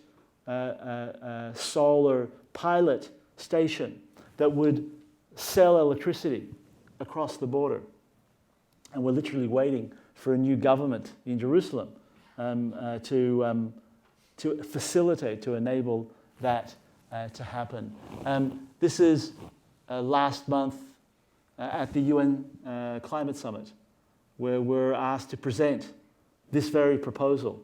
solar pilot station that would sell electricity across the border. And we're literally waiting for a new government in Jerusalem to facilitate, to enable that to happen. This is last month at the UN Climate Summit, where we're asked to present this very proposal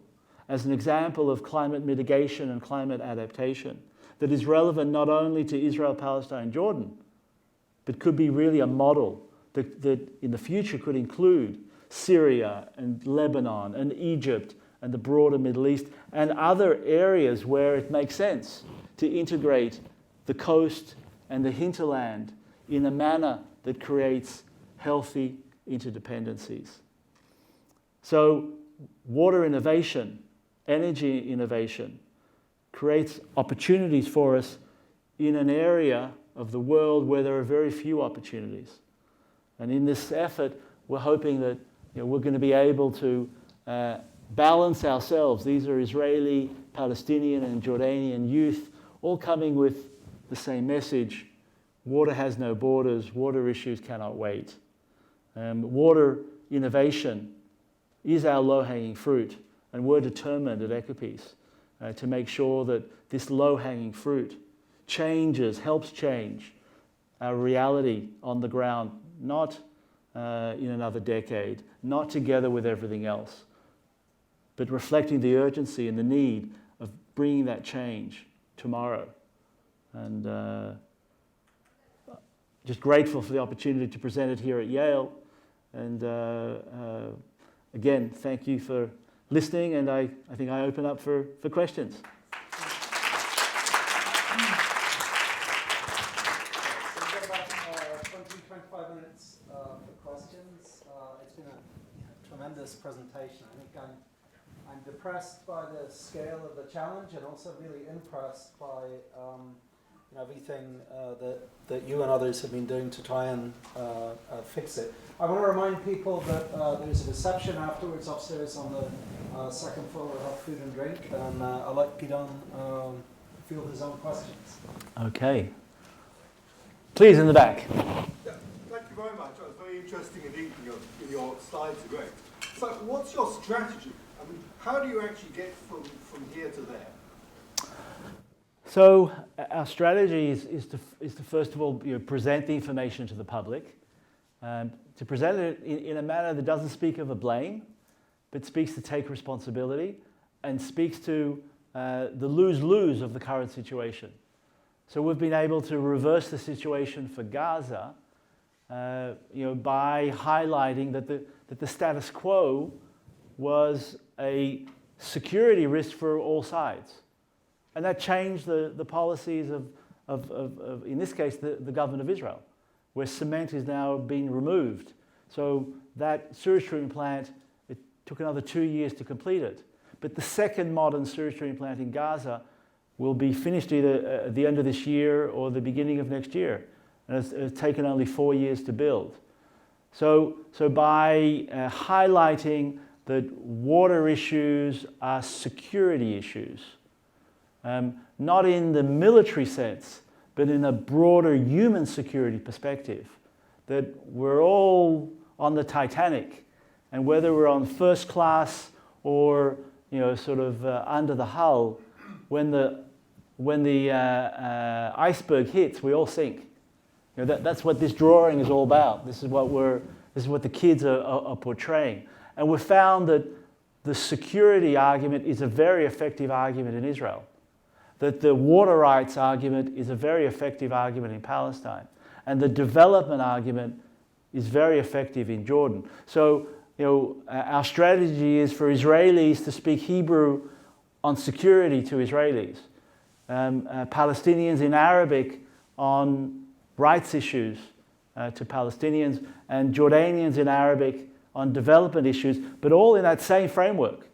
as an example of climate mitigation and climate adaptation that is relevant not only to Israel, Palestine, Jordan, but could be really a model that in the future could include Syria and Lebanon and Egypt and the broader Middle East and other areas where it makes sense to integrate the coast and the hinterland in a manner that creates healthy interdependencies. So water innovation, energy innovation, creates opportunities for us in an area of the world where there are very few opportunities. And in this effort, we're hoping that we're going to be able to balance ourselves. These are Israeli, Palestinian, and Jordanian youth all coming with the same message: water has no borders, water issues cannot wait. Water innovation is our low-hanging fruit, and we're determined at EcoPeace to make sure that this low-hanging fruit helps change our reality on the ground, not in another decade, not together with everything else, but reflecting the urgency and the need of bringing that change tomorrow. And just grateful for the opportunity to present it here at Yale. And again, thank you for listening, and I think I open up for questions. Tremendous presentation. I think I'm depressed by the scale of the challenge, and also really impressed by everything that you and others have been doing to try and fix it. I want to remind people that there's a reception afterwards upstairs on the second floor. We'll have food and drink, and I'll let Gidon field his own questions. Okay. Please, in the back. Yeah, thank you very much. That was very interesting indeed. Your slides are great. So what's your strategy? I mean, how do you actually get from here to there? So our strategy is to first of all present the information to the public, to present it in a manner that doesn't speak of a blame, but speaks to take responsibility and speaks to the lose-lose of the current situation. So we've been able to reverse the situation for Gaza by highlighting that the status quo was a security risk for all sides. And that changed the policies of in this case, the government of Israel, where cement is now being removed. So that sewage treatment plant, it took another 2 years to complete it. But the second modern sewage treatment plant in Gaza will be finished either at the end of this year or the beginning of next year. And it's taken only 4 years to build. So by highlighting that water issues are security issues, not in the military sense, but in a broader human security perspective, that we're all on the Titanic, and whether we're on first class or under the hull, when the iceberg hits, we all sink. That's what this drawing is all about. This is what the kids are portraying. And we've found that the security argument is a very effective argument in Israel, that the water rights argument is a very effective argument in Palestine, and the development argument is very effective in Jordan. So, our strategy is for Israelis to speak Hebrew on security to Israelis, Palestinians in Arabic on rights issues to Palestinians, and Jordanians in Arabic on development issues, but all in that same framework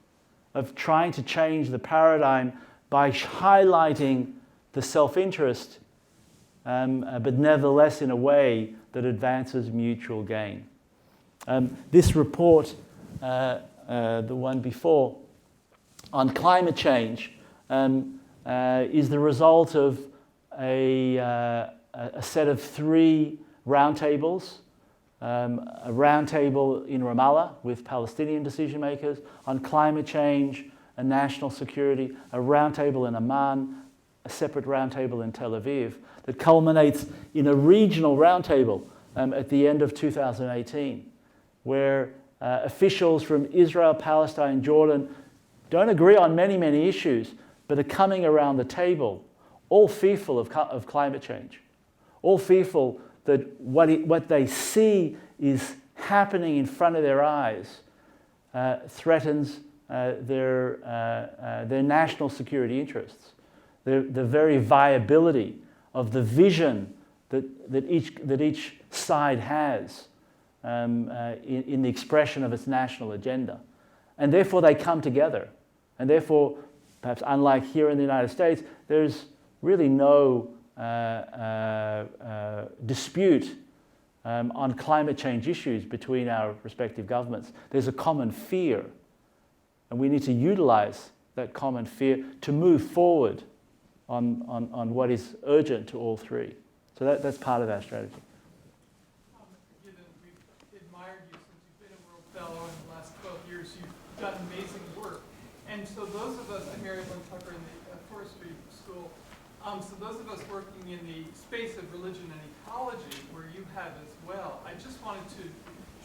of trying to change the paradigm by highlighting the self-interest, but nevertheless in a way that advances mutual gain. This report, the one before, on climate change, is the result of a set of 3 roundtables. A roundtable in Ramallah with Palestinian decision makers on climate change and national security, a roundtable in Amman, a separate roundtable in Tel Aviv, that culminates in a regional roundtable at the end of 2018, where officials from Israel, Palestine, Jordan don't agree on many, many issues, but are coming around the table, all fearful of climate change, all fearful that what they see is happening in front of their eyes threatens their national security interests, the very viability of the vision that each side has in the expression of its national agenda. And therefore they come together. And therefore, perhaps unlike here in the United States, there's really no dispute on climate change issues between our respective governments. There's a common fear, and we need to utilize that common fear to move forward on what is urgent to all three. So that's part of our strategy. Given we've admired you since you've been a World Fellow in the last 12 years. You've done amazing work. And so those of us, I'm Mary Lynn Tucker in the forestry school, so those of us working in the space of religion and ecology, where you have as well, I just wanted to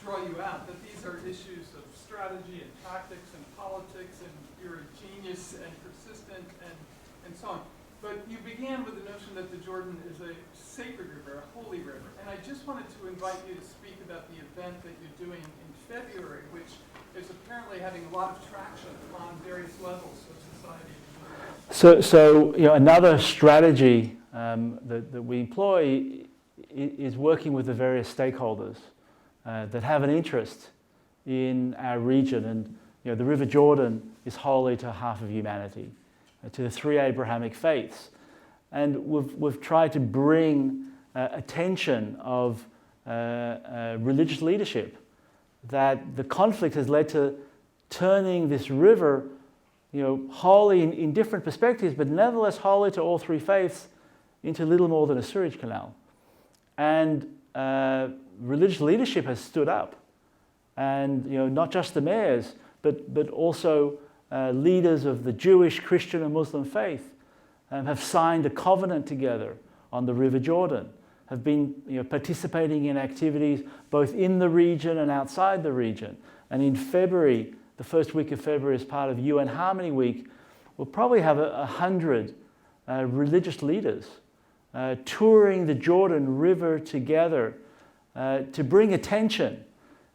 draw you out that these are issues of strategy and tactics and politics, and you're a genius and persistent and so on. But you began with the notion that the Jordan is a sacred river, a holy river. And I just wanted to invite you to speak about the event that you're doing in February, which is apparently having a lot of traction on various levels of society. So another strategy that we employ is working with the various stakeholders that have an interest in our region. And the River Jordan is holy to half of humanity, to the three Abrahamic faiths. And we've tried to bring attention of religious leadership that the conflict has led to turning this river holy in different perspectives, but nevertheless holy to all three faiths, into little more than a sewage canal. And religious leadership has stood up. And not just the mayors, but also leaders of the Jewish, Christian, and Muslim faith have signed a covenant together on the River Jordan, have been participating in activities both in the region and outside the region. And in February, the first week of February, as part of UN Harmony Week, we'll probably have 100 religious leaders touring the Jordan River together to bring attention,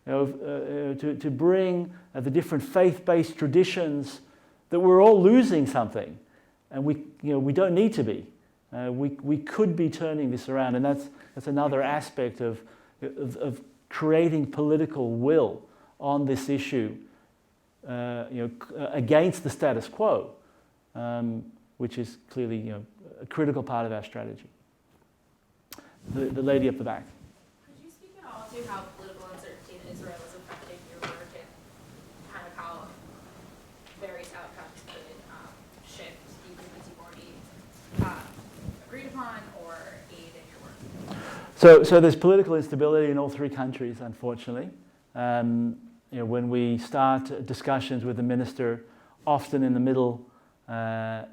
to bring the different faith-based traditions that we're all losing something, and we don't need to be. We could be turning this around, and that's another aspect of creating political will on this issue, against the status quo, which is clearly a critical part of our strategy. The lady up the back. Could you speak at all to how political uncertainty in Israel is affecting your work and kind of how various outcomes could shift even if you've already agreed upon or aid in your work? So there's political instability in all three countries, unfortunately. When we start discussions with the minister, often in the middle, the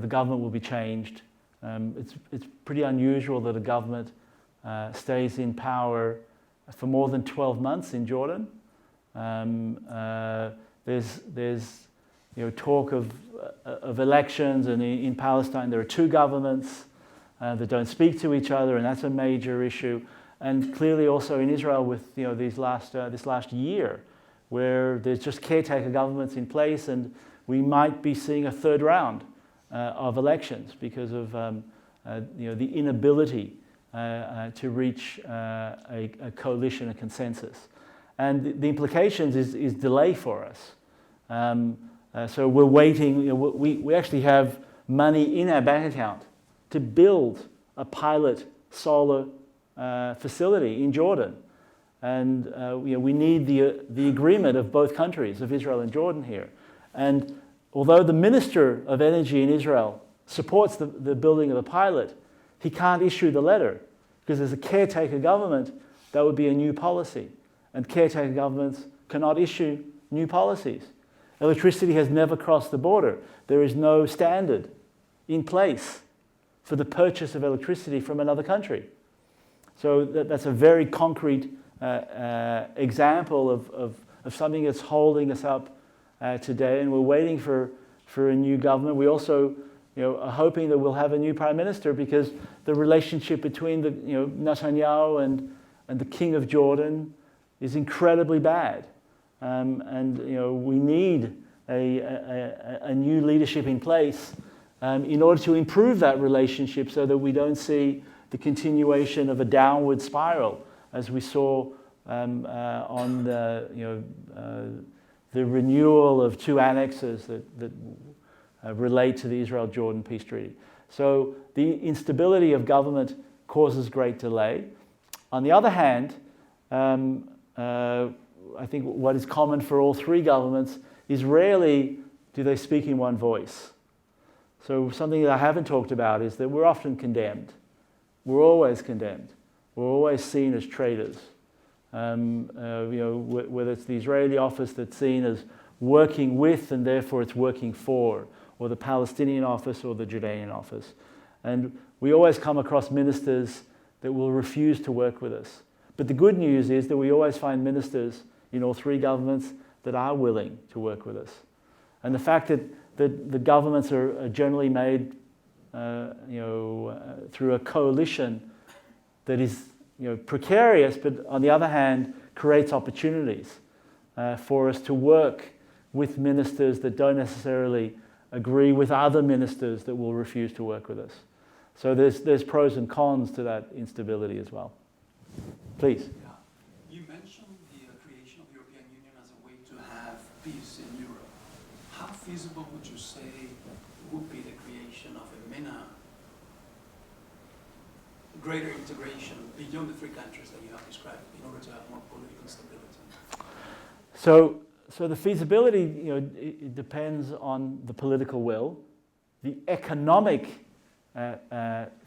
government will be changed. It's pretty unusual that a government stays in power for more than 12 months in Jordan. There's talk of elections, and in Palestine there are two governments that don't speak to each other, and that's a major issue. And clearly also in Israel with this last year, where there's just caretaker governments in place, and we might be seeing a third round of elections because of the inability to reach a coalition, a consensus. And the implications is delay for us. So we're waiting. We actually have money in our bank account to build a pilot solar facility in Jordan. And we need the agreement of both countries, of Israel and Jordan here. And although the Minister of Energy in Israel supports the building of the pilot, he can't issue the letter because as a caretaker government, that would be a new policy. And caretaker governments cannot issue new policies. Electricity has never crossed the border. There is no standard in place for the purchase of electricity from another country. So that's a very concrete example of something that's holding us up today, and we're waiting for a new government. We also are hoping that we'll have a new prime minister, because the relationship between Netanyahu and the King of Jordan is incredibly bad, and we need a new leadership in place in order to improve that relationship, so that we don't see the continuation of a downward spiral, as we saw on the renewal of two annexes that relate to the Israel-Jordan peace treaty. So the instability of government causes great delay. On the other hand, I think what is common for all three governments is rarely do they speak in one voice. So something that I haven't talked about is that we're often condemned. We're always condemned. We're always seen as traitors. Whether it's the Israeli office that's seen as working with and therefore it's working for, or the Palestinian office or the Jordanian office. And we always come across ministers that will refuse to work with us. But the good news is that we always find ministers in all three governments that are willing to work with us. And the fact that the governments are generally made through a coalition that is precarious, but on the other hand creates opportunities for us to work with ministers that don't necessarily agree with other ministers that will refuse to work with us. So there's pros and cons to that instability as well. Please. Yeah. You mentioned the creation of the European Union as a way to have peace in Europe. How feasible would you say would be the creation of a greater integration beyond the three countries that you have described in order to have more political stability? So the feasibility, it depends on the political will. The economic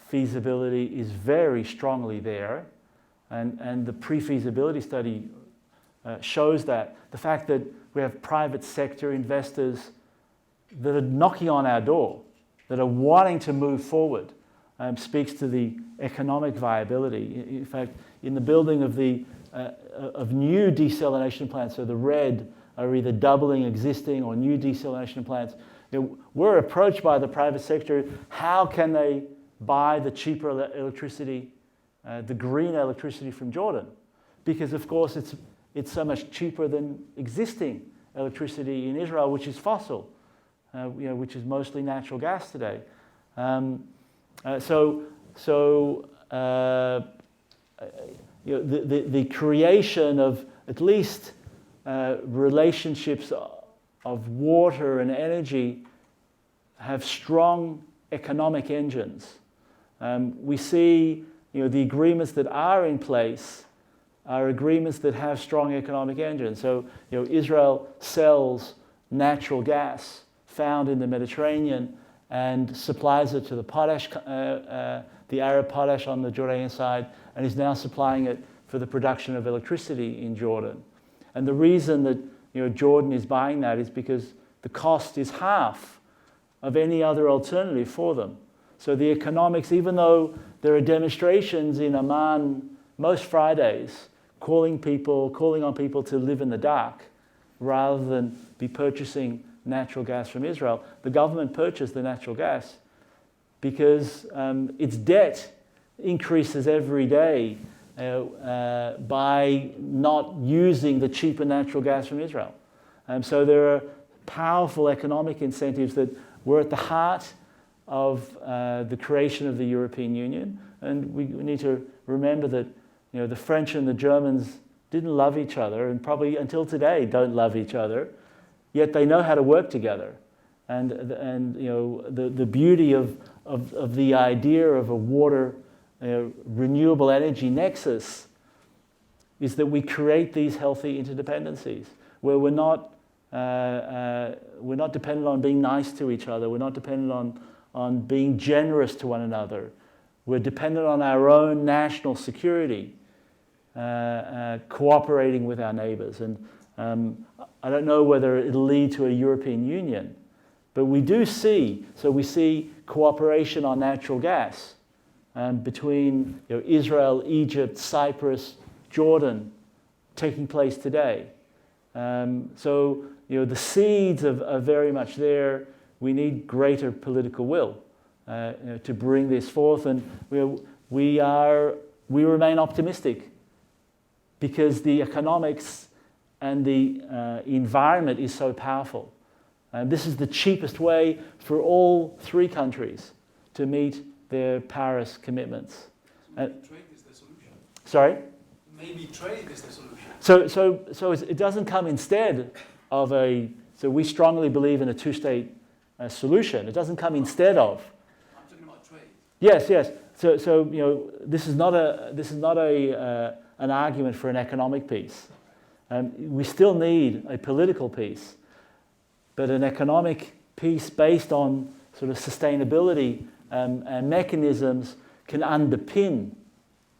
feasibility is very strongly there, and the pre-feasibility study shows that. The fact that we have private sector investors that are knocking on our door, that are wanting to move forward, speaks to the economic viability. In fact, in the building of new desalination plants, so the red are either doubling existing or new desalination plants, we're approached by the private sector. How can they buy the cheaper electricity, the green electricity from Jordan? Because of course it's so much cheaper than existing electricity in Israel, which is fossil, which is mostly natural gas today. The creation of at least relationships of water and energy have strong economic engines. We see, the agreements that are in place are agreements that have strong economic engines. So, Israel sells natural gas found in the Mediterranean and supplies it to the potash, the Arab potash on the Jordanian side, and is now supplying it for the production of electricity in Jordan. And the reason that Jordan is buying that is because the cost is half of any other alternative for them. So the economics, even though there are demonstrations in Amman most Fridays calling on people to live in the dark rather than be purchasing natural gas from Israel, the government purchased the natural gas because its debt increases every day by not using the cheaper natural gas from Israel. So there are powerful economic incentives that were at the heart of the creation of the European Union. And we need to remember that the French and the Germans didn't love each other, and probably until today don't love each other, yet they know how to work together. And the beauty of the idea of a water renewable energy nexus is that we create these healthy interdependencies where we're not dependent on being nice to each other. We're not dependent on being generous to one another. We're dependent on our own national security, cooperating with our neighbors. And I don't know whether it'll lead to a European Union, but we see cooperation on natural gas between Israel, Egypt, Cyprus, Jordan taking place today. The seeds are very much there. We need greater political will to bring this forth, and we remain optimistic because the economics and the environment is so powerful. This is the cheapest way for all three countries to meet their Paris commitments. So maybe trade is the solution. Sorry? Maybe trade is the solution. So it doesn't come instead of so we strongly believe in a two-state solution. It doesn't come instead of. I'm talking about trade. Yes. So this is not an argument for an economic peace. We still need a political peace, but an economic peace based on sort of sustainability mechanisms can underpin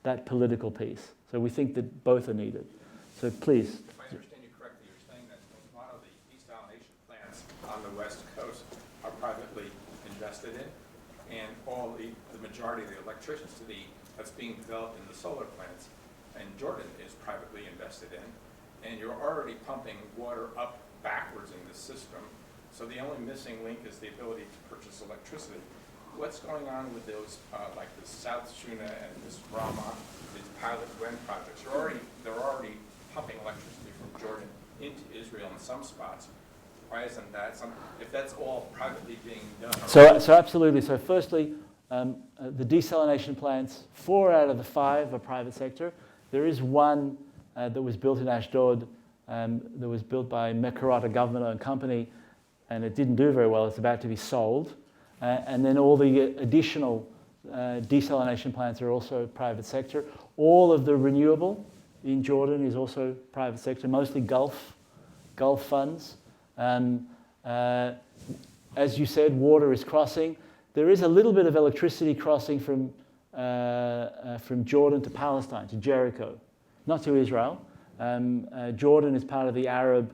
that political peace. So we think that both are needed. So please. If I understand you correctly, you're saying that a lot of the desalination plants on the West Coast are privately invested in, and all the majority of the electricity that's being developed in the solar plants in Jordan is privately invested in, and you're already pumping water up backwards in the system, so the only missing link is the ability to purchase electricity. What's going on with those, like the South Shuna and this Rama, these pilot wind projects? They're already pumping electricity from Jordan into Israel in some spots. Why isn't that if that's all privately being done? So absolutely. So firstly, the desalination plants, 4 out of the 5 are private sector. There is one that was built in Ashdod, that was built by Mekarata government-owned company, and it didn't do very well. It's about to be sold. And then all the additional desalination plants are also private sector. All of the renewable in Jordan is also private sector, mostly Gulf funds. As you said, water is crossing. There is a little bit of electricity crossing from Jordan to Palestine, to Jericho, not to Israel. Jordan is part of the Arab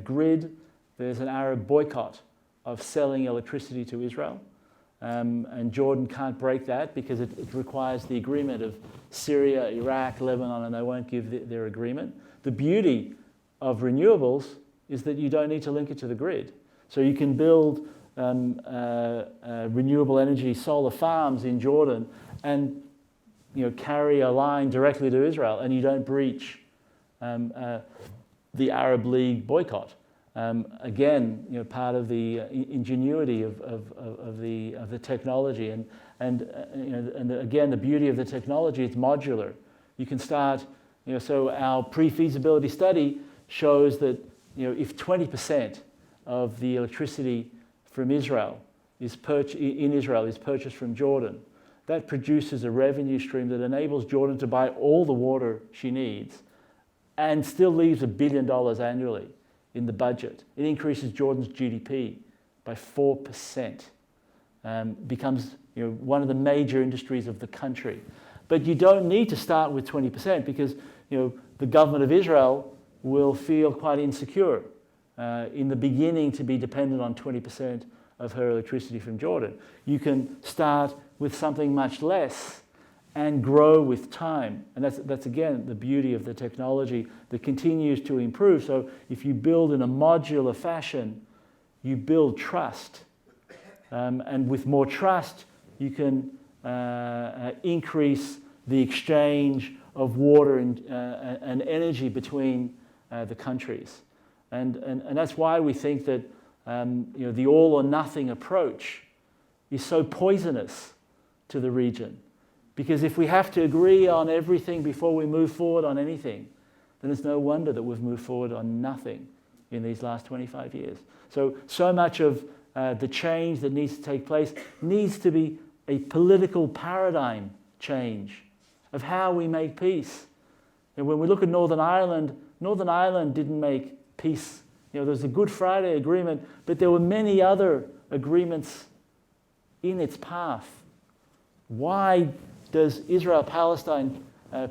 grid. There's an Arab boycott of selling electricity to Israel. And Jordan can't break that because it requires the agreement of Syria, Iraq, Lebanon, and they won't give their agreement. The beauty of renewables is that you don't need to link it to the grid. So you can build renewable energy solar farms in Jordan and carry a line directly to Israel, and you don't breach the Arab League boycott. Again, part of the ingenuity of the technology, and again, the beauty of the technology, it's modular. You can start, so our pre-feasibility study shows that, if 20% of the electricity from Israel is purchased from Jordan, that produces a revenue stream that enables Jordan to buy all the water she needs and still leaves $1 billion annually in the budget. It increases Jordan's GDP by 4%, becomes one of the major industries of the country. But you don't need to start with 20% because the government of Israel will feel quite insecure in the beginning to be dependent on 20% of her electricity from Jordan. You can start with something much less and grow with time. And that's again, the beauty of the technology that continues to improve. So if you build in a modular fashion, you build trust. And with more trust, you can increase the exchange of water and energy between the countries. And that's why we think that the all or nothing approach is so poisonous to the region. Because if we have to agree on everything before we move forward on anything, then it's no wonder that we've moved forward on nothing in these last 25 years. So much of the change that needs to take place needs to be a political paradigm change of how we make peace. And when we look at Northern Ireland didn't make peace. There was a Good Friday Agreement, but there were many other agreements in its path. Why does Israel-Palestine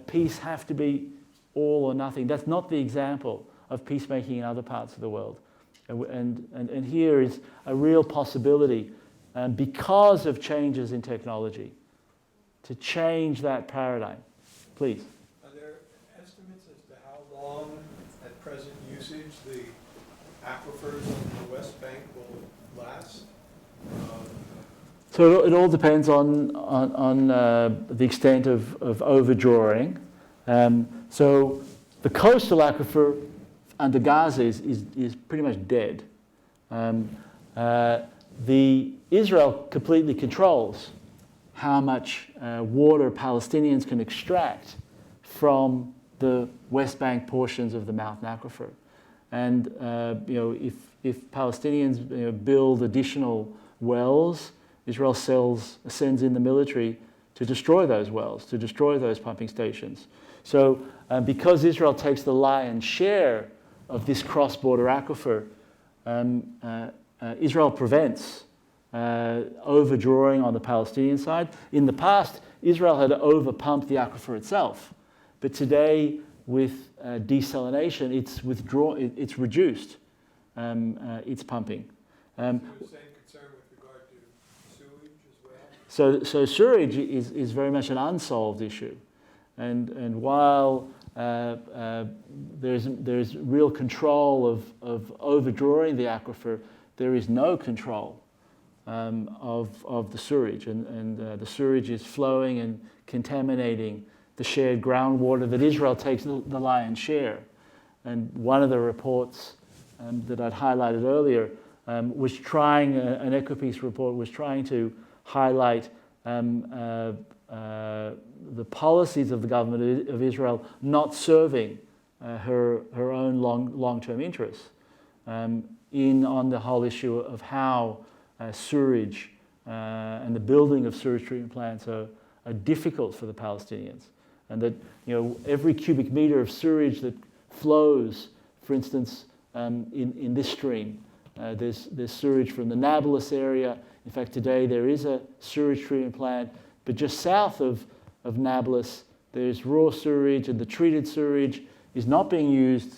peace have to be all or nothing? That's not the example of peacemaking in other parts of the world. And here is a real possibility, because of changes in technology, to change that paradigm. Please. Are there estimates as to how long, at present usage, the aquifers on the West Bank will last? So it all depends on the extent of overdrawing. So the coastal aquifer under Gaza is pretty much dead. Israel completely controls how much water Palestinians can extract from the West Bank portions of the mountain aquifer. And if Palestinians build additional wells, Israel sends in the military to destroy those wells, to destroy those pumping stations. So because Israel takes the lion's share of this cross-border aquifer, Israel prevents overdrawing on the Palestinian side. In the past, Israel had overpumped the aquifer itself, but today, with desalination, it's reduced its pumping. The same concern with regard to sewage as well? So sewage is very much an unsolved issue, and while there's real control of overdrawing the aquifer, there is no control of the sewage, and the sewage is flowing and contaminating the shared groundwater that Israel takes the lion's share. And one of the reports that I'd highlighted earlier was trying, an EcoPeace report was trying to highlight the policies of the government of Israel not serving her own long-term interests on the whole issue of how sewage and the building of sewage treatment plants are difficult for the Palestinians, and that every cubic meter of sewage that flows, for instance, in this stream, there's sewage from the Nablus area. In fact, today there is a sewage treatment plant, but just south of Nablus, there's raw sewage, and the treated sewage is not being used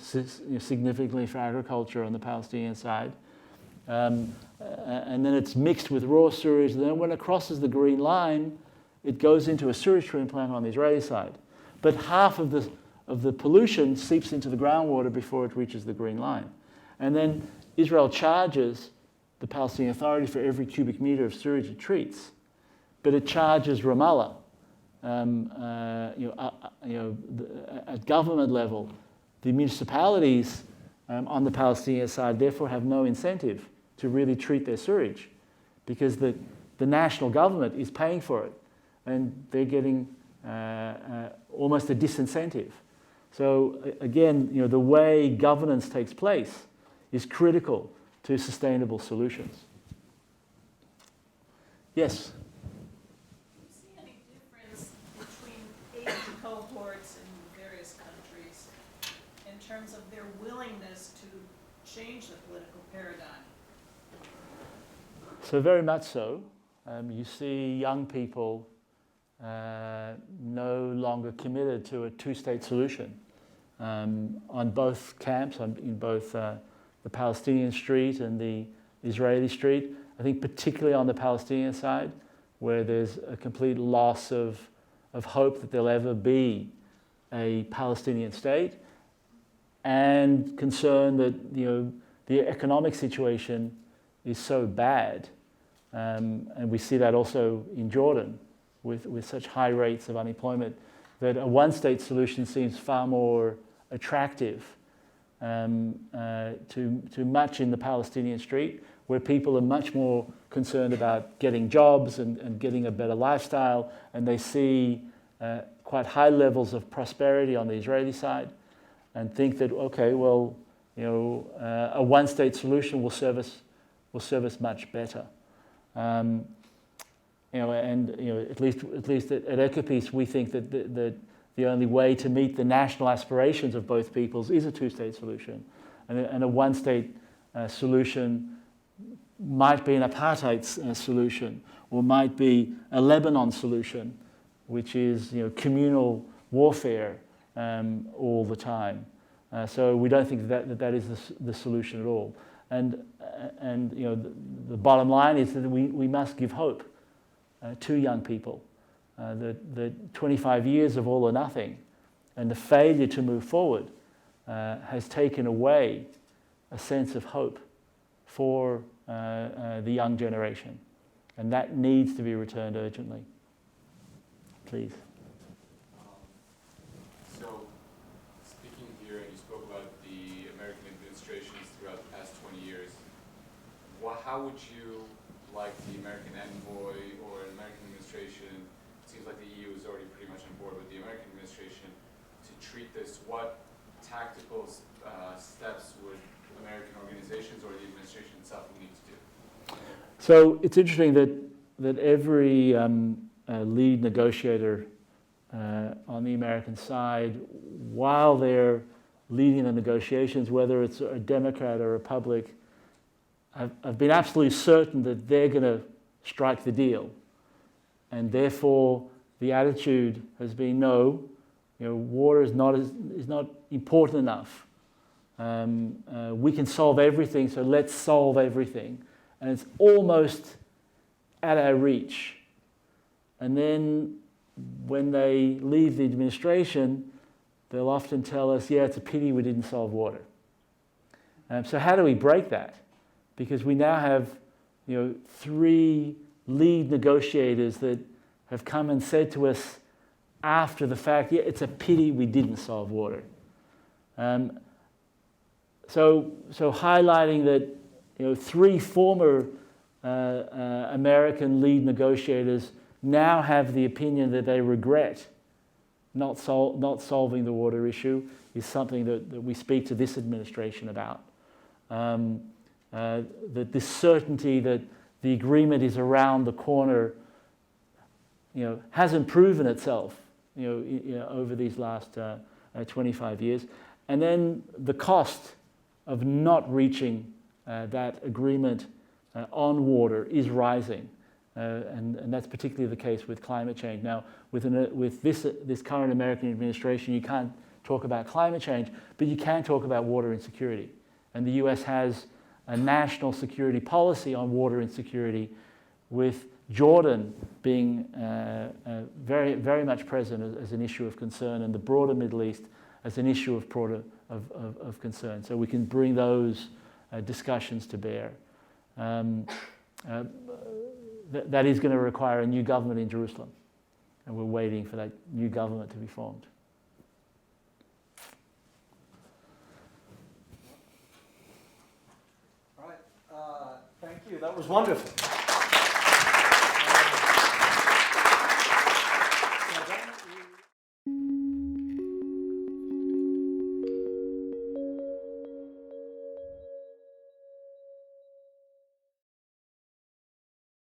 significantly for agriculture on the Palestinian side. And then it's mixed with raw sewage. And then when it crosses the green line, it goes into a sewage treatment plant on the Israeli side. But half of the pollution seeps into the groundwater before it reaches the green line. And then Israel charges the Palestinian Authority for every cubic meter of sewage it treats. But it charges Ramallah. At government level, the municipalities on the Palestinian side therefore have no incentive to really treat their sewage, because the national government is paying for it, and they're getting almost a disincentive. So again, the way governance takes place is critical to sustainable solutions. Yes? Do you see any difference between age cohorts in various countries in terms of their willingness to change the political paradigm? So very much so. You see young people no longer committed to a two-state solution on both camps, in both the Palestinian street and the Israeli street. I think particularly on the Palestinian side, where there's a complete loss of hope that there'll ever be a Palestinian state, and concern that the economic situation is so bad, and we see that also in Jordan with such high rates of unemployment, that a one-state solution seems far more attractive to much in the Palestinian street, where people are much more concerned about getting jobs and getting a better lifestyle, and they see quite high levels of prosperity on the Israeli side, and think that, okay, well, a one-state solution will serve us much better. At least at EcoPeace, we think that the only way to meet the national aspirations of both peoples is a two-state solution, and a one-state solution might be an apartheid solution, or might be a Lebanon solution, which is communal warfare all the time. So we don't think that is the solution at all. And the bottom line is that we must give hope to young people. The 25 years of all or nothing and the failure to move forward has taken away a sense of hope for the young generation. And that needs to be returned urgently. Please. So, speaking here, and you spoke about the American administrations throughout the past 20 years, how would you like the American envoy or an American administration, it seems like the EU is already pretty much on board with the American administration, to treat this? What tactical steps would American organizations or the administration itself need to do? So it's interesting that every lead negotiator on the American side, while they're leading the negotiations, whether it's a Democrat or a Republican, have been absolutely certain that they're going to strike the deal. And therefore, the attitude has been, no, water is not important enough. We can solve everything, so let's solve everything. And it's almost at our reach. And then when they leave the administration, they'll often tell us, yeah, it's a pity we didn't solve water. So how do we break that? Because we now have 3 lead negotiators that have come and said to us after the fact, yeah, it's a pity we didn't solve water. So highlighting that 3 former American lead negotiators now have the opinion that they regret not solving the water issue is something that we speak to this administration about. That this certainty that the agreement is around the corner, hasn't proven itself, over these last 25 years. And then the cost of not reaching that agreement on water is rising. And that's particularly the case with climate change. Now, with this current American administration, you can't talk about climate change, but you can talk about water insecurity. And the US has a national security policy on water insecurity, with Jordan being very, very much present as an issue of concern, and the broader Middle East as an issue of concern. So we can bring those discussions to bear. That is going to require a new government in Jerusalem, and we're waiting for that new government to be formed. All right, thank you. That was wonderful.